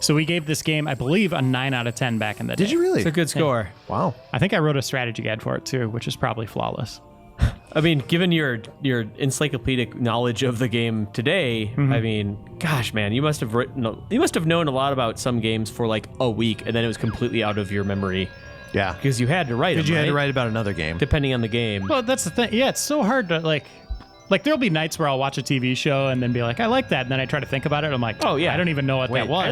So we gave this game, I believe, a 9 out of 10 back in the day. Did you really? It's a good score. Wow. I think I wrote a strategy guide for it too, which is probably flawless. I mean, given your encyclopedic knowledge of the game today, I mean, gosh, man, you must have known a lot about some games for like a week, and then it was completely out of your memory Yeah. because you had to write them. Because you had to right? write about another game. Depending on the game. Well, that's the thing. Yeah, it's so hard to like there'll be nights where I'll watch a TV show and then be like, I like that, and then I try to think about it. I'm like, Oh, yeah. I don't even know what that was. I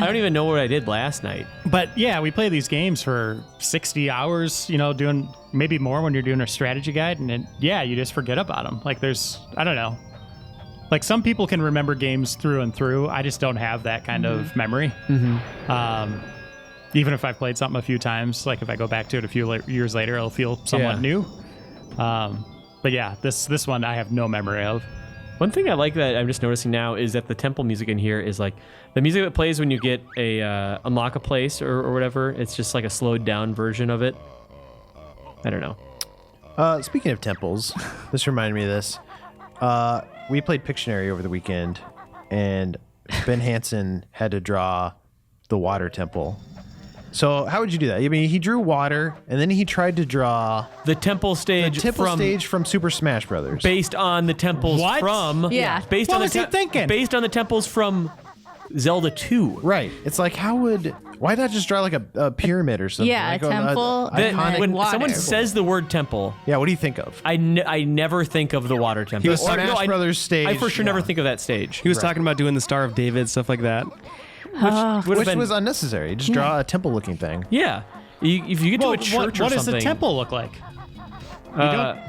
don't even know what I did last night. But yeah, we play these games for 60 hours, doing maybe more when you're doing a strategy guide. And you just forget about them. Like I don't know. Like some people can remember games through and through. I just don't have that kind of memory. And even if I've played something a few times, like if I go back to it a few years later, it'll feel somewhat new. But yeah, this one I have no memory of. One thing I like that I'm just noticing now is that the temple music in here is like the music that plays when you get a unlock a place or whatever. It's just like a slowed down version of it. I don't know. Speaking of temples, this reminded me of this. We played Pictionary over the weekend, and Ben Hansen had to draw the water temple. So how would you do that? I mean, he drew water, and then he tried to draw The temple stage from Super Smash Brothers. based on the temples What? from based What on was he thinking? based on the temples from Zelda 2. Right. It's like, why not just draw like a pyramid or something? Yeah, like a temple and iconic- then When water. someone says the word temple, Yeah, what do you think of? I never think of the water temple. was Smash Brothers stage, I for sure yeah. never think of that stage. He was talking about doing the Star of David, stuff like that. Which was unnecessary. Just draw a temple-looking thing. Yeah. If you get to a church or what does something, the temple look like?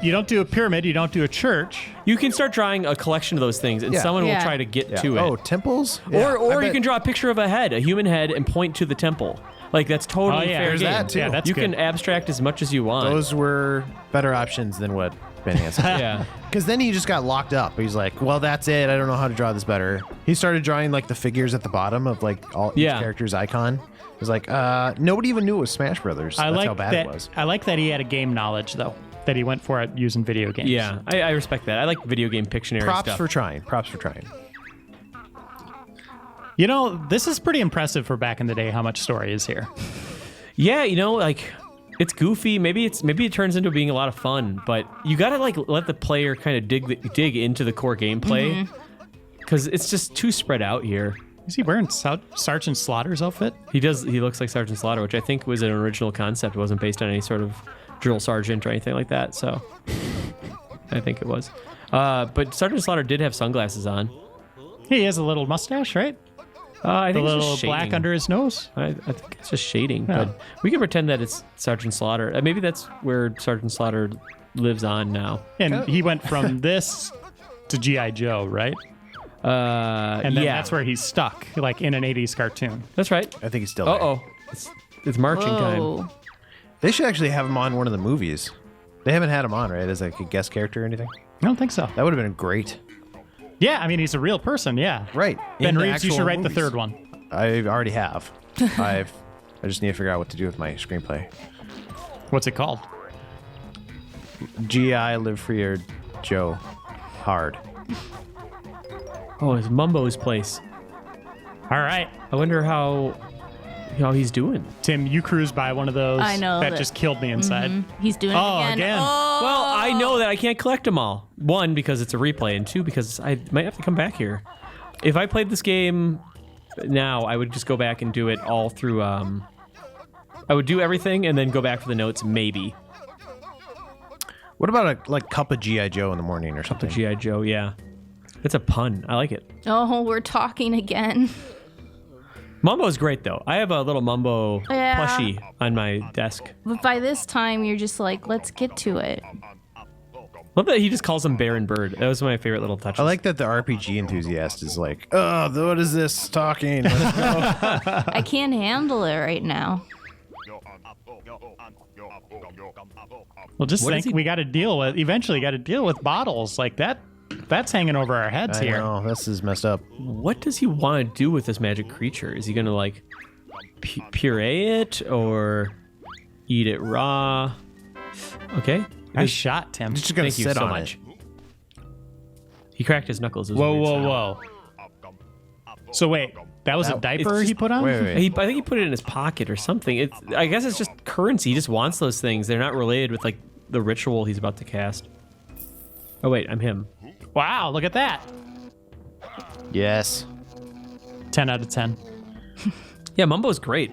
You don't do a pyramid. You don't do a church. you can start drawing a collection of those things, and Yeah. someone will Yeah. try to get Yeah. to it. Oh, temples? Yeah, or I you bet- can draw a picture of a human head, and point to the temple. Like that's totally Oh, yeah, fair there's game. that, too. Yeah, that's you good. can abstract as much as you want. Those were better options than what Ben Hansen did. yeah. Because then he just got locked up. He's like, well, that's it. I don't know how to draw this better. He started drawing like the figures at the bottom of like each Yeah. character's icon. It was like, nobody even knew it was Smash Brothers. That's how bad it was. I like that he had a game knowledge though. That he went for it using video games. Yeah, I respect that. I like video game Pictionary Props stuff. for trying. Props for trying. You know, this is pretty impressive for back in the day. How much story is here? Yeah, like it's goofy. Maybe it turns into being a lot of fun, but you gotta like let the player kind of dig into the core gameplay because it's just too spread out here. Is he wearing Sergeant Slaughter's outfit? He does. He looks like Sergeant Slaughter, which I think was an original concept. It wasn't based on any sort of drill sergeant or anything like that. So I think it was. But Sergeant Slaughter did have sunglasses on. He has a little mustache, right? I The think it's little just black shading. under his nose. I think it's just shading, Yeah. but we can pretend that it's Sergeant Slaughter. Maybe that's where Sergeant Slaughter lives on now. And he went from this to G.I. Joe, right? And then yeah, that's where he's stuck, like in an 80s cartoon. that's right. I think he's still there. Oh, it's marching time. Whoa. They should actually have him on one of the movies. They haven't had him on, right? As like a guest character or anything? I don't think so. That would have been great. Yeah, I mean, he's a real person, yeah. Right. Ben In the Reeves, you should actual write the movies. third one. I already have. I just need to figure out what to do with my screenplay. What's it called? G.I. Live Free or Joe Hard. Oh, it's Mumbo's place. All right. I wonder how he's doing. Tim, you cruised by one of those. I know That that- just killed me inside. He's doing Oh, it again. again. Oh. Well, I know that I can't collect them all. One, because it's a replay, and two, because I might have to come back here. If I played this game now, I would just go back and do it all through. I would do everything and then go back for the notes, maybe. What about a cup of G.I. Joe in the morning or something? G.I. Joe, yeah. It's a pun. I like it. Oh, we're talking again. Mumbo's great, though. I have a little Mumbo Yeah. plushie on my desk. But by this time, you're just like, let's get to it. Love that he just calls him Bear and Bird. That was my favorite little touch. I like that the RPG enthusiast is like, oh, what is this talking? Let's go. I can't handle it right now. Well, just What is think he- we got to deal with, eventually got to deal with bottles like that. That's hanging over our heads I here. know, this is messed up. What does he want to do with this magic creature? Is he going to, like, puree it or eat it raw? Okay. Nice shot, Tim. Just gonna Thank you sit so on much. it. He cracked his knuckles. It was a Whoa, weird whoa, sound. whoa. So wait, that was a diaper it's he just- put on? Wait. I think he put it in his pocket or something. I guess it's just currency. He just wants those things. They're not related with, like, the ritual he's about to cast. Oh, wait, I'm him. Wow, look at that. Yes. 10 out of 10. Yeah, Mumbo's great.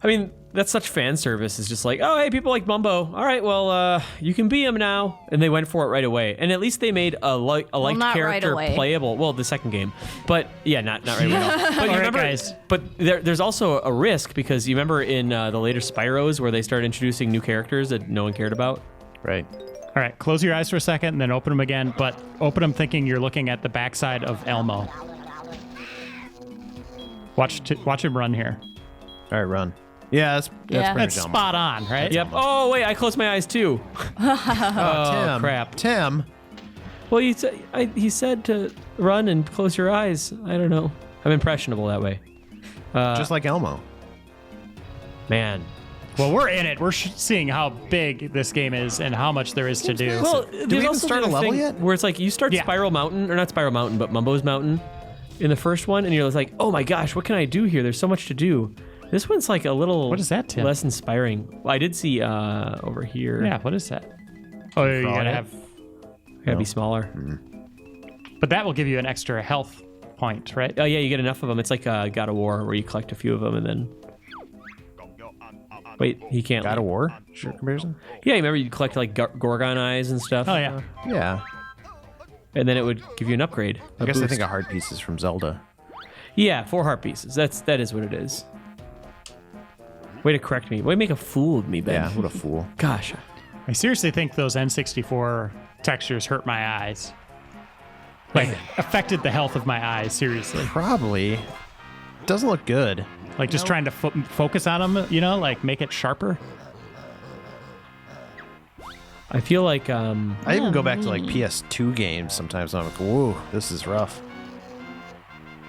I mean, that's such fan service. It's just like, oh, hey, people like Mumbo. All right, well, you can be him now. And they went for it right away. And at least they made a liked not right character away. playable. Well, the second game. But, yeah, not right away. But you All right, remember, guys. But there's also a risk because you remember in the later Spyros where they started introducing new characters that no one cared about? Right. All right, close your eyes for a second and then open them again, but open them thinking you're looking at the backside of Elmo. Watch him run here. All right, run. Yeah, that's Yeah. pretty That's dumb. spot on, right? Yep. Oh wait, I closed my eyes too. Tim, crap. Tim. Well, he said to run and close your eyes. I don't know. I'm impressionable that way. Just like Elmo. Man. Well, we're in it. We're seeing how big this game is and how much there is to do. Well, we there's even also start the a level thing yet? where it's like you start Yeah. Spiral Mountain, or not Spiral Mountain, but Mumbo's Mountain in the first one, and you're just like, oh my gosh, what can I do here? There's so much to do. This one's like a little What is that, Tim? less inspiring. Well, I did see over here. Yeah, what is that? Oh, you Crawl gotta it? have, Gotta be smaller. but that will give you an extra health point, right? Oh yeah, you get enough of them. It's like God of War, where you collect a few of them and then. Wait, he can't. God of War comparison? Yeah, you remember you collect like Gorgon eyes and stuff. Oh yeah. Yeah. And then it would give you an upgrade. I guess I think a hard piece is from Zelda. Yeah, 4 heart pieces. That is what it is. Way to correct me. Way to make a fool of me, Ben. Yeah, what a fool. Gosh. I seriously think those N64 textures hurt my eyes. Like, affected the health of my eyes, seriously. Probably. Doesn't look good. Like, just trying to focus on them, like, make it sharper. I feel like I even go back to like PS2 games sometimes. And I'm like, whoa, this is rough.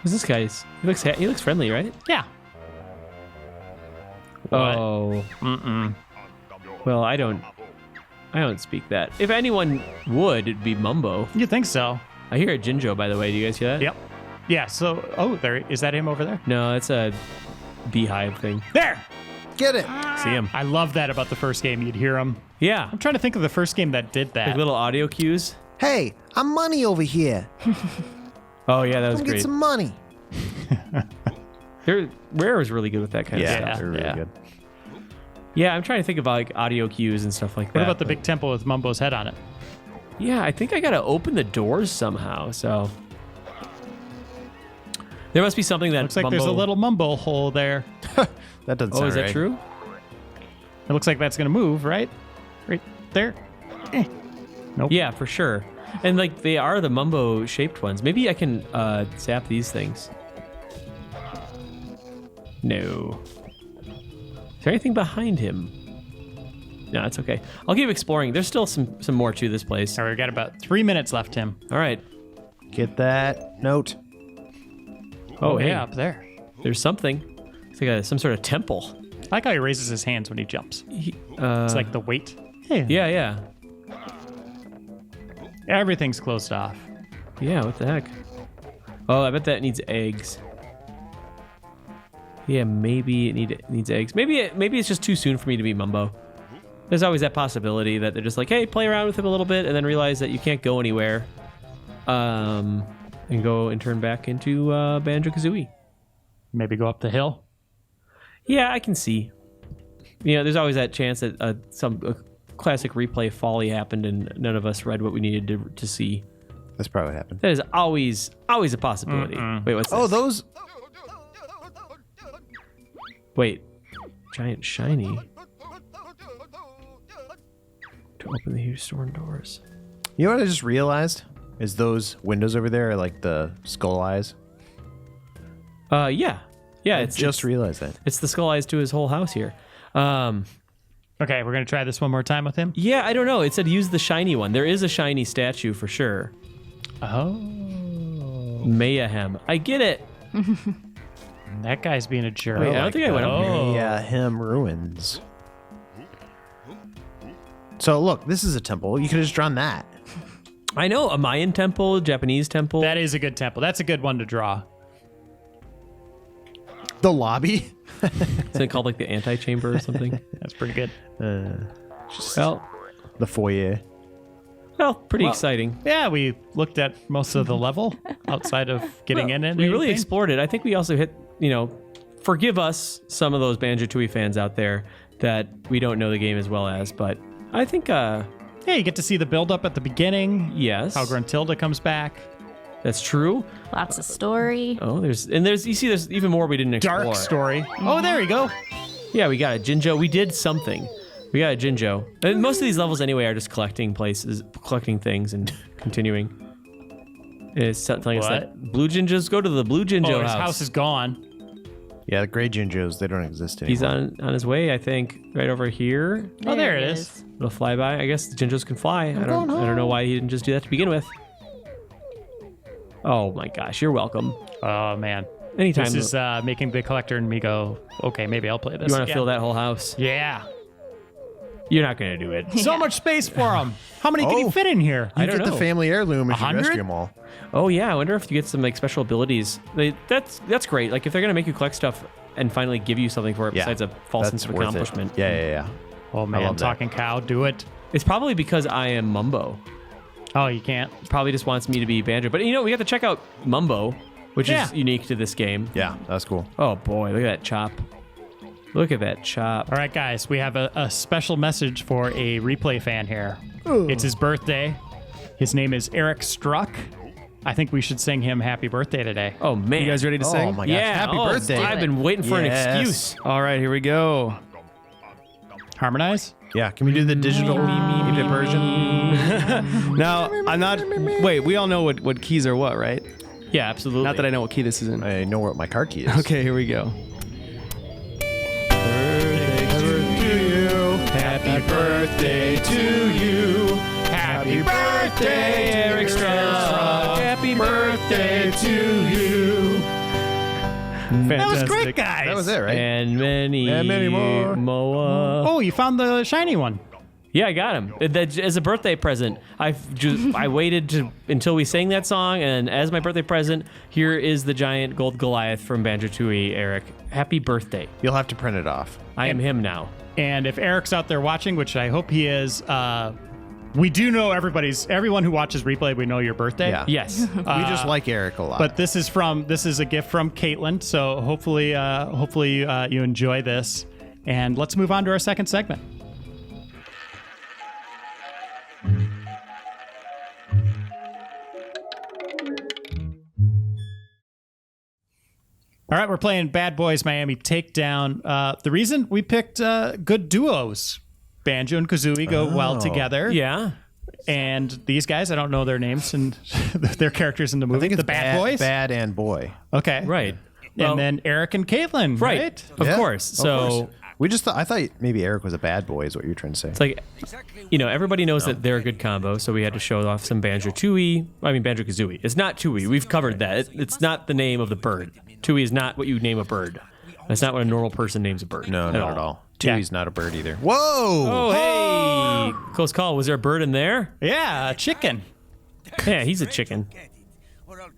who's this guy's? He looks friendly, right? Yeah. What? Oh. Well, I don't speak that. If anyone would, it'd be Mumbo. You think so? I hear a Jinjo, by the way. Do you guys hear that? Yep. Yeah, so, is that him over there? No, it's a beehive thing. There! Get it. See him? I love that about the first game. You'd hear him. Yeah. I'm trying to think of the first game that did that. Like little audio cues. Hey, I'm money over here. Oh yeah, that was Come great. get some money. Rare was really good with that kind of Yeah, stuff. they're really yeah. good. Yeah, I'm trying to think about like audio cues and stuff like that. What about the big temple with Mumbo's head on it? Yeah, I think I gotta open the doors somehow. So there must be something that Looks like there's a little Mumbo hole there. That doesn't Oh, sound is that right. true? It looks like that's going to move, right? Right there. Nope. Yeah, for sure. And like they are the Mumbo shaped ones. Maybe I can zap these things. No. Is there anything behind him? No, it's okay. I'll keep exploring. There's still some more to this place. All right, we've got about 3 minutes left, Tim. All right. Get that note. Oh, hey, yeah, up there. there's something. It's like some sort of temple. I like how he raises his hands when he jumps. It's like the weight. Hey. Yeah. Everything's closed off. Yeah, what the heck? Oh, I bet that needs eggs. Yeah, maybe it needs eggs. Maybe it's just too soon for me to be Mumbo. There's always that possibility that they're just like, hey, play around with him a little bit, and then realize that you can't go anywhere, and go and turn back into Banjo-Kazooie. Maybe go up the hill. Yeah, I can see. You know, there's always that chance that some classic replay folly happened, and none of us read what we needed to see. That's probably what happened. That is always a possibility. Wait, what's this? Oh, those. Wait, giant shiny. To open the huge store doors. You know what I just realized? Is those windows over there are like the skull eyes? Yeah. I just realized that. It's the skull eyes to his whole house here. Okay, we're going to try this one more time with him. Yeah, I don't know. It said use the shiny one. There is a shiny statue for sure. Oh. Mayhem. I get it. That guy's being a jerk. Wait, I don't think I went up here. Oh. Yeah, him ruins. So look, this is a temple. You could have just drawn that. I know, a Mayan temple, Japanese temple. That is a good temple. That's a good one to draw. The lobby. Isn't it called like the antechamber or something? That's pretty good. well, The foyer. pretty exciting. Yeah, we looked at most of the level outside of getting in it. We really explored it. I think we also hit, forgive us, some of those Banjo-Tooie fans out there that we don't know the game as well as, but I think, Yeah, you get to see the build up at the beginning. yes, How Gruntilda comes back. that's true. Lots of story. Oh, there's even more we didn't explore. Dark story. Oh, there you go. Yeah, we got a Jinjo. We did something. We got a Jinjo. And most of these levels anyway are just collecting things and continuing. It's telling us What? that blue Jinjos go to the blue Jinjo Oh, his house. house is gone. Yeah, the gray Jinjos, they don't exist anymore. He's on his way, I think, right over here. Oh, there it is. It'll fly by. I guess the Jinjos can fly. I don't know why he didn't just do that to begin with. Oh my gosh, you're welcome. Oh, man. Anytime. This is making the collector and me go, okay, maybe I'll play this. you want to again. fill that whole house? Yeah. You're not going to do it. So much space for him. How many can he fit in here? You I don't get know. the family heirloom if you 100? rescue them all. Oh yeah, I wonder if you get some like special abilities. That's great. Like if they're gonna make you collect stuff and finally give you something for it Yeah, besides a false that's sense of worth it. accomplishment. Yeah. Oh, man. love that. Talking cow, do it. It's probably because I am Mumbo. Oh, you can't. It probably just wants me to be Banjo. But we got to check out Mumbo, which Yeah. is unique to this game. Yeah, that's cool. Oh boy, look at that chop. Look at that chop. All right, guys, we have a special message for a replay fan here. It's his birthday. His name is Eric Struck. I think we should sing him happy birthday today. Oh man. You guys ready to sing? Oh my gosh, Yeah. happy oh, birthday. I've been waiting for Yes. an excuse. All right, here we go. Harmonize? Yeah, can we do the digital 8-bit version? Now, I'm not. Wait, we all know what keys are what, right? Yeah, absolutely. Not that I know what key this is in. I know what my car key is. Okay, here we go. Happy birthday to you. Happy birthday, Eric Struck. Happy birthday to you. That was great, guys. That was it, right? And many more. Moa. Oh, you found the shiny one. Yeah, I got him. As a birthday present. I waited until we sang that song, and as my birthday present, here is the giant gold Goliath from Banjo-Tooie, Eric. Happy birthday. You'll have to print it off. I am him now. And if Eric's out there watching, which I hope he is, we do know everyone who watches replay, we know your birthday. Yeah. Yes. We just like Eric a lot. But this is a gift from Caitlin. So hopefully you enjoy this. And let's move on to our second segment. All right, we're playing Bad Boys Miami Takedown. The reason we picked good duos, Banjo and Kazooie go well together. Yeah. And these guys, I don't know their names and their characters in the movie. I think it's the Bad Boys. Bad and Boy. Okay. Right. Well, And then Eric and Caitlin. Right. Of Yeah, course. of So course. I thought maybe Eric was a bad boy is what you're trying to say. it's like, everybody knows that they're a good combo, so we had to show off some Banjo-Tooie. I mean, Banjo-Kazooie. It's not Tooie. We've covered that. It's not the name of the bird. Tooie is not what you name a bird. That's not what a normal person names a bird. No, not at all. Yeah. Tooie's not a bird either. Whoa! Oh, hey! Close call. Was there a bird in there? Yeah, a chicken. Yeah, he's a chicken.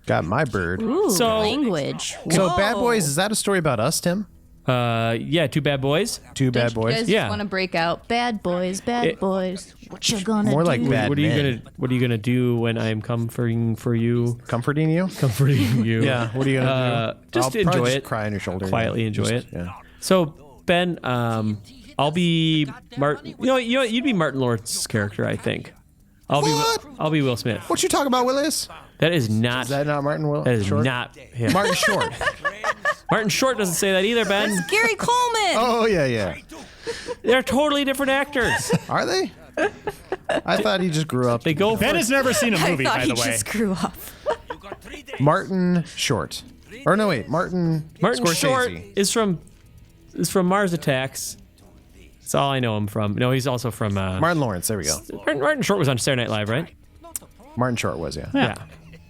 Got my bird. Ooh, So- language. So Whoa. Bad Boys, is that a story about us, Tim? Yeah, two bad boys. Two bad Don't you boys? guys Yeah. want to break out bad boys, what you gonna More do? like bad What are you men. What are you gonna do when I'm comforting for you? Comforting you? Comforting you. Yeah, what are you going to do? Just I'll probably enjoy just it. cry on your shoulder. Quietly enjoy it. Yeah. So Ben, I'll be Martin. You know, you'd be Martin Lawrence's character, I think. What? I'll be Will Smith. What you talking about, Willis? That is not. Is that not Martin Will? that is Short? not him. Martin Short. Martin Short doesn't say that either, Ben. Gary Coleman. Oh, yeah. They're totally different actors. Are they? I thought he just grew up. They go for Ben has never seen a I movie, thought by he the way. just grew up. Martin Short. Or no, wait. Martin Martin Short Scorsese. is from Mars Attacks. That's all I know him from. No, he's also from. Martin Lawrence. There we go. Martin Short was on Saturday Night Live, right? Martin Short was, yeah. Yeah.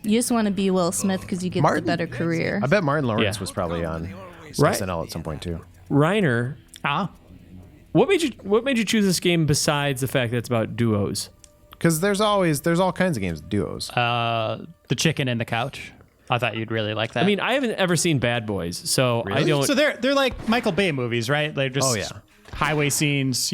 You just want to be Will Smith because you get Martin? the better career. I bet Martin Lawrence Yeah. was probably on Right. SNL at some point, too. Reiner, Ah, what made you choose this game besides the fact that it's about duos? Because there's all kinds of games with duos. the chicken and the couch. I thought you'd really like that. I mean, I haven't ever seen Bad Boys, so I don't. so they're like Michael Bay movies, right? They're just Oh, yeah. highway scenes,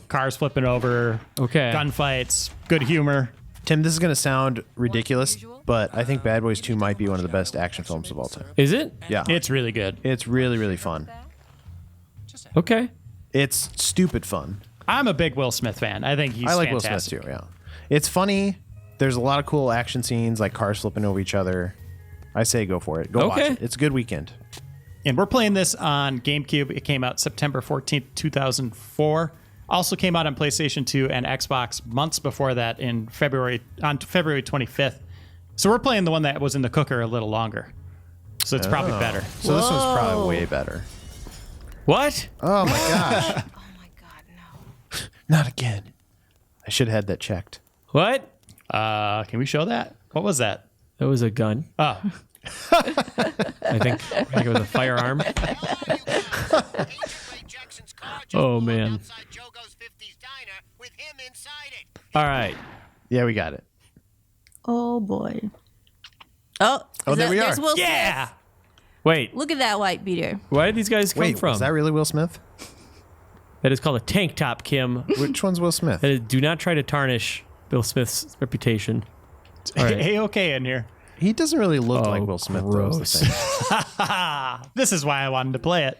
cars flipping over, Okay. gunfights, good humor. Tim, this is going to sound ridiculous, but I think Bad Boys 2 might be one of the best action films of all time. Is it? Yeah. It's really good. It's really, really fun. Okay. It's stupid fun. I'm a big Will Smith fan. I think he's I like fantastic. Will Smith too, yeah. It's funny. There's a lot of cool action scenes, like cars flipping over each other. I say go for it. Go watch Okay. it. It's a good weekend. And we're playing this on GameCube. It came out September 14th, 2004. Also came out on PlayStation 2 and Xbox months before that on February 25th. So we're playing the one that was in the cooker a little longer. So it's probably better. So this one's Whoa. probably way better. What? Oh my gosh. Oh my god, no. Not again. I should have had that checked. What? Can we show that? What was that? That was a gun. Oh, I think it was a firearm. Oh, man. All right. Yeah, we got it. Oh boy. Oh, there we there's are. Will Yeah. Smith. Wait. Look at that white beater. Where did these guys come Wait, from? was that really Will Smith? That is called a tank top, Kim. Which one's Will Smith? That is, do not try to tarnish Bill Smith's reputation. All right. A-okay in here. He doesn't really look Oh, like Will Smith. Though, is the gross. thing. This is why I wanted to play it.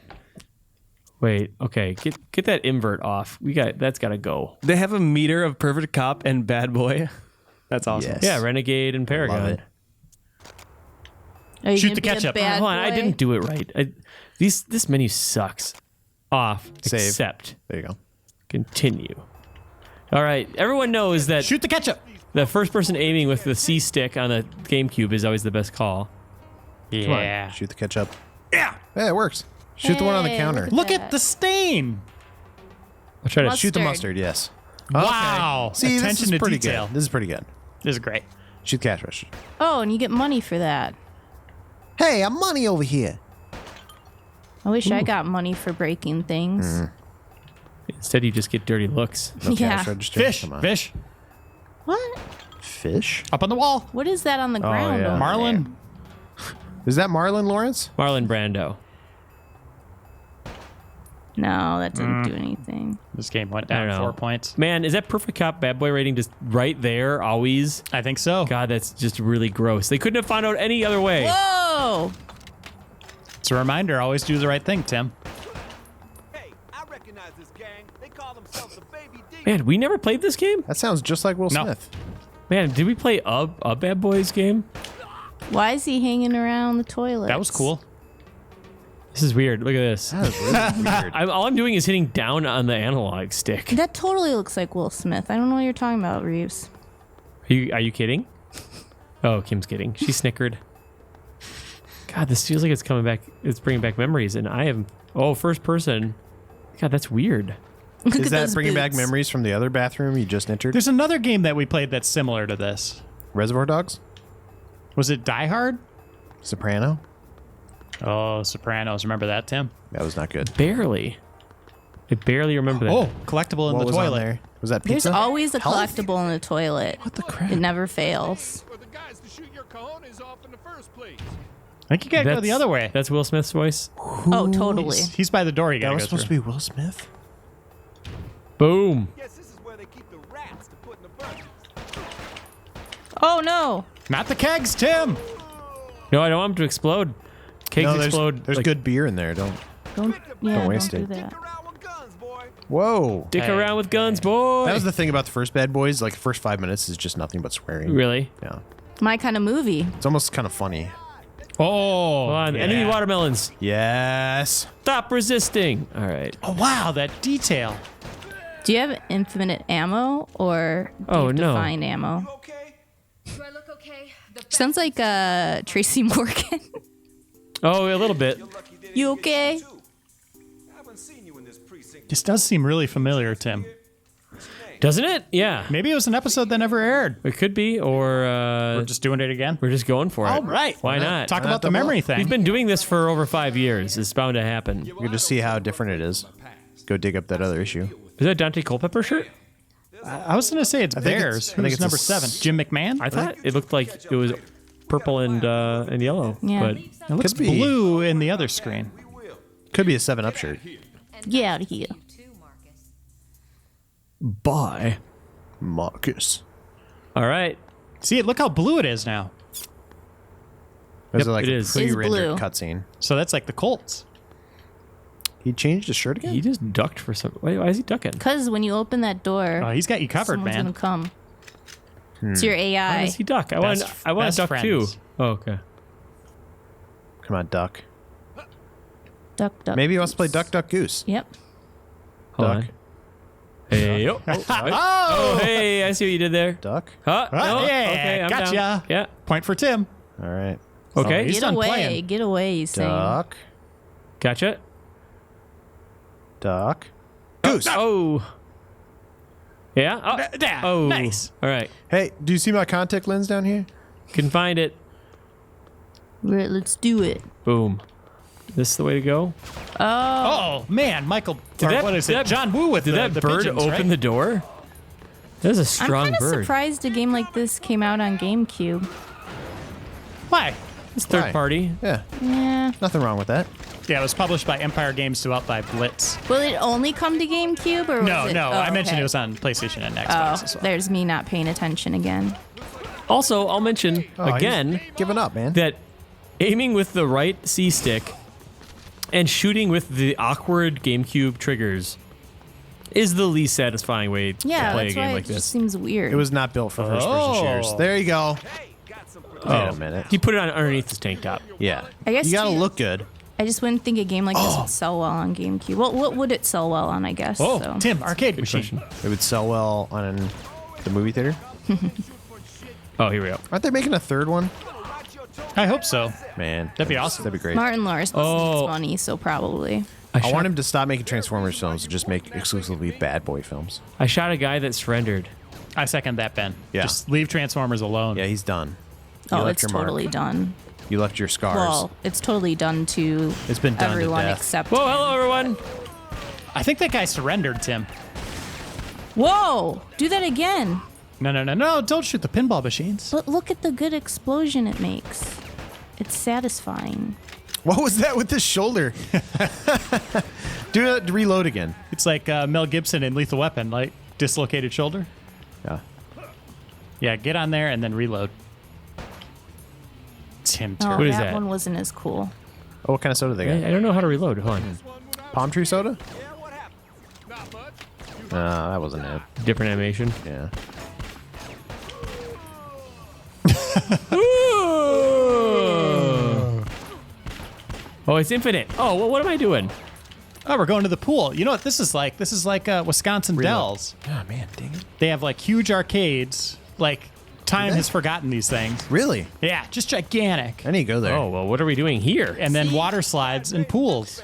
Wait. Okay. Get that invert off. That's got to go. They have a meter of perfect cop and bad boy. That's awesome. Yes. Yeah, Renegade and Paragon. Love it. Are you Shoot gonna the be a ketchup. bad Hold on, I boy? didn't do it right. This menu sucks. Off. Save. Accept. There you go. Continue. All right. Everyone knows that Shoot the ketchup. the first person aiming with the C stick on the GameCube is always the best call. Come on, shoot the ketchup. Yeah. Yeah, it works. Shoot the one on the Hey, counter. look Look that. at the stain. I'll try to Shoot the Mustard. mustard, yes. Wow. See, this Attention is to pretty detail. good. This is pretty good. This is great. Shoot the cash register. Oh, and you get money for that. Hey, I'm money over here. I wish I got money for breaking things. Instead, you just get dirty looks. No Yeah. cash register. Fish. Come on. Fish. What? Fish? Up on the wall. What is that on the ground? yeah. over Marlin. Is that Marlon Lawrence? Marlon Brando. there? No, that doesn't do anything. This game went I down don't know. 4 points. Man, is that Perfect Cop Bad Boy rating just right there always? I think so. God, that's just really gross. They couldn't have found out any other way. Whoa! It's a reminder. Always do the right thing, Tim. Hey, I recognize this gang. They call themselves the Baby D. Man, we never played this game? That sounds just like Will No. Smith. Man, did we play a Bad Boys game? Why is he hanging around the toilet? That was cool. This is weird. Look at this. That is really weird. All I'm doing is hitting down on the analog stick. That totally looks like Will Smith. I don't know what you're talking about, Reeves. Are you kidding? Oh, Kim's kidding. She snickered. God, this feels like it's coming back. It's bringing back memories, and I am. Oh, first person. God, that's weird. Look Is at that those bringing back boots. memories from the other bathroom you just entered? There's another game that we played that's similar to this. Reservoir Dogs? Was it Die Hard? Soprano? Oh, Sopranos. Remember that, Tim? That was not good. Barely. I barely remember that. Oh, collectible in What the was on toilet. there? Was that There's pizza? always a Health? collectible in the toilet. What the crap? It never fails. For the guys to shoot your cojones off in the first place. I think you gotta go the other way. That's Will Smith's voice. Oh, totally. He's by the door. You That gotta was go supposed through. to be Will Smith? Boom. Yes, this is where they keep the rats to put in the burgers. Oh no! Not the kegs, Tim. No, I don't want them to explode. Kegs No, explode. there's like, good beer in there. Don't. Don't waste don't it. do that. Around with guns, boy. Whoa. Dick Hey. around with guns, boy. That was the thing about the first Bad Boys. Like, the first 5 minutes is just nothing but swearing. Really? Yeah. My kind of movie. It's almost kind of funny. Oh, Come on, yeah. enemy watermelons. Yes. Stop resisting. All right. Oh wow, that detail. Do you have infinite ammo or do Oh, you have to no. find ammo? Okay. Do I look okay? Sounds like Tracy Morgan. Oh, a little bit. Lucky they didn't You get okay? too. I haven't seen you in this precinct. This does seem really familiar, Tim. Doesn't it? Yeah. Maybe it was an episode that never aired. It could be, or We're just doing it again. we're just going for it. All right. Why not? Talk Why about not the double memory up? thing. We've been doing this for over 5 years. It's bound to happen. You can just see how different it is. Go dig up that other issue. Is that Dante Culpepper shirt? I was gonna say it's think it's- Bears. I think Who's it's number a 7? Jim McMahon. I thought it looked like it was purple and yellow. Yeah. But It looks Could be. blue in the other screen. Could be a 7-Up shirt. Get out of here. Too, Marcus. bye. Marcus. All right. See it. Look how blue it is now. There's Yep, like it a is. It's pre-rendered blue. cutscene. So that's like the Colts. He changed his shirt again? He just ducked for some. Why is he ducking? Because when you open that door, Oh, he's got you covered, someone's man. gonna come. It's your Why AI. does he duck? I Best- want best to duck friends. too. Oh, okay. Come on, Duck. Duck, duck. Maybe he wants to play Duck, Duck, Goose. Yep. Hold Duck. on. Hey, yo. Oh, hey, I see what you did there. Duck? Huh? Oh, No? yeah, Okay, I'm gotcha. down. Yeah. Point for Tim. All right. Okay. He's Get done away. playing. Get away, he's saying. Duck. Gotcha. Duck. Goose. Oh. Yeah. Oh. Yeah, Oh. nice. All right. Hey, do you see my contact lens down here? Can find it. Right, let's do it. Boom. This is the way to go. Oh man, Michael. What is it? John Woo with Did the that bird pigeons, open right? the door? That is a I'm strong kind of bird. surprised a game like this came out on GameCube. Why? It's third Why? party. Yeah, Yeah. nothing wrong with that. Yeah, it was published by Empire Games, developed by Blitz. Will it only come to GameCube or No, was it? no, Oh, I mentioned okay. it was on PlayStation and Oh, Xbox as well. there's me not paying attention again. Also, I'll mention Oh, again he's giving up, man. that aiming with the right C stick and shooting with the awkward GameCube triggers is the least satisfying way Yeah, to play a that's game why like it just this. seems weird. It was not built for first-person shooters. There you go. Wait a minute. He put it on underneath his tank top. Yeah. I guess you gotta too- look good. I just wouldn't think a game like this would sell well on GameCube. Well, what would it sell well on, I guess? Oh, so. Tim, arcade machine. It would sell well on the movie theater. Oh, here we go. Aren't they making a third one? I hope so. Man, That'd be awesome. That'd be great. Martin Lawrence Oh. it's funny, so probably. I want him to stop making Transformers films and just make exclusively bad boy films. I shot a guy that surrendered. I second that, Ben. Yeah. Just leave Transformers alone. Yeah, he's done. You Oh, left it's your mark. totally done. You left your scars. Well, it's totally done to It's been done to everyone death. except. Whoa, hello everyone. I think that guy surrendered, Tim. Whoa! Do that again. No, don't shoot the pinball machines. But look at the good explosion it makes. It's satisfying. What was that with his shoulder? Do it. Reload again. It's like Mel Gibson in Lethal Weapon, like dislocated shoulder. Yeah. Yeah, get on there and then reload. Tim Oh, Turner. is that that? one wasn't as cool. Oh, what kind of soda they I got? don't know how to reload. Hold on. Palm tree soda? Yeah, what happened? Not much. That wasn't it. Different animation. Yeah. Oh, it's infinite. Oh, well, what am I doing? Oh, we're going to the pool. You know what this is like? This is like Wisconsin Dells. Oh man, dang it. They have like huge arcades. Like time has forgotten these things. Really? Yeah, just gigantic. I need to go there. Oh, well, what are we doing here? And then water slides and pools.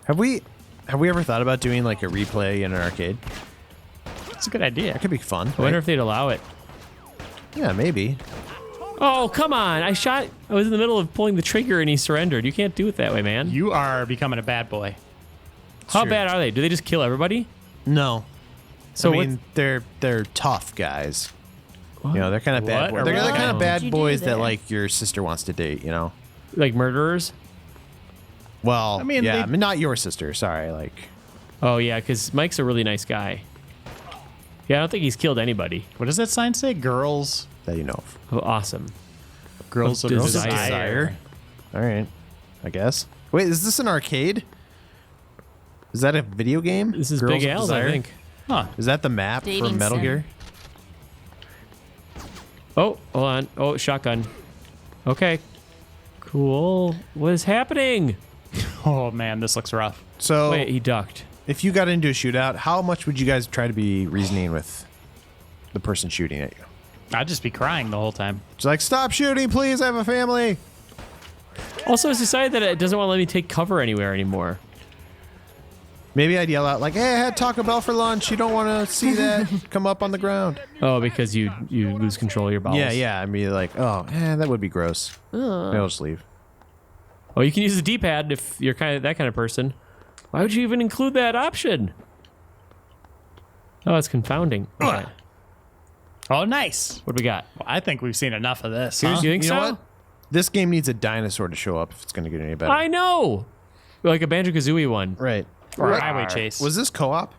Have we ever thought about doing like a replay in an arcade? It's a good idea. That could be fun. I wonder right? if they'd allow it. Yeah, maybe. Oh, come on. I was in the middle of pulling the trigger and he surrendered. You can't do it that way, man. You are becoming a bad boy. How true. bad are they? Do they just kill everybody? No. So I mean, they're tough guys. You know, they're kind of bad. What? They're the kind of What bad did you do boys that there? like your sister wants to date. You know. like murderers? Well, I mean, yeah, they- I mean, not your sister. Sorry, like. Oh, yeah, because Mike's a really nice guy. Yeah, I don't think he's killed anybody. What does that sign say? Girls. That you know of. Oh, awesome. Girls Of of desire. desire. All right, I guess. Wait, is this an arcade? Is that a video game? This is Girls Big of Al's, Desire? I think. Huh. Is that the map for Dating Metal sim. Gear? Oh, hold on. Oh, shotgun. Okay. Cool. What is happening? Oh man, this looks rough. So, Wait, he ducked. if you got into a shootout, how much would you guys try to be reasoning with the person shooting at you? I'd just be crying the whole time. It's like, stop shooting, please. I have a family. Also, it's decided that it doesn't want to let me take cover anywhere anymore. Maybe I'd yell out like, "Hey, I had Taco Bell for lunch. You don't want to see that come up on the ground." Oh, because you lose control of your bowels. Yeah. I'd be like, "Oh, that would be gross." Maybe I'll just leave. Oh, you can use the D-pad if you're that kind of person. Why would you even include that option? Oh, it's confounding. Okay. Oh, nice. What do we got? Well, I think we've seen enough of this. You Huh? think You so? know what? This game needs a dinosaur to show up if it's going to get any better. I know. Like a Banjo-Kazooie one. Right. Or a highway chase. Was this co-op?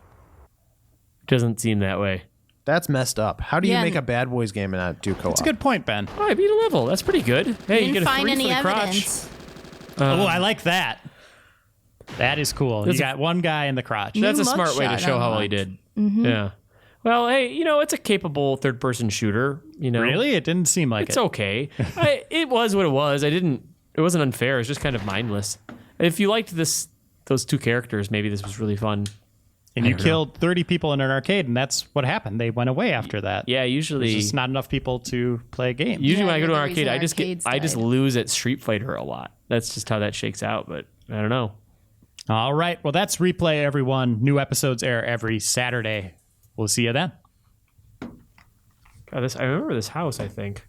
Doesn't seem that way. That's messed up. How do you Yeah, make a Bad Boys game and not do co-op? That's a good point, Ben. Oh, I beat a level. That's pretty good. Hey, you Didn't get a find 3 any for the crotch. evidence. Oh, I like that. That is cool. You That's a- got one guy in the crotch. That's a New smart way to mugshot show how well he unlocked. did. Yeah. Well, hey, it's a capable third-person shooter. Really? It didn't seem like It's it. okay. It was what it was. It wasn't unfair. It's just kind of mindless. If you liked those two characters, maybe this was really fun. And you killed 30 people in an arcade, and that's what happened. They went away after that. Yeah, usually There's just not enough people to play a game. Usually when I go to an the arcade, reason I just arcades lose at Street Fighter a lot. That's just how that shakes out. But I don't know. All right. Well, that's Replay, everyone. New episodes air every Saturday. We'll see you then. God, I remember this house. I think.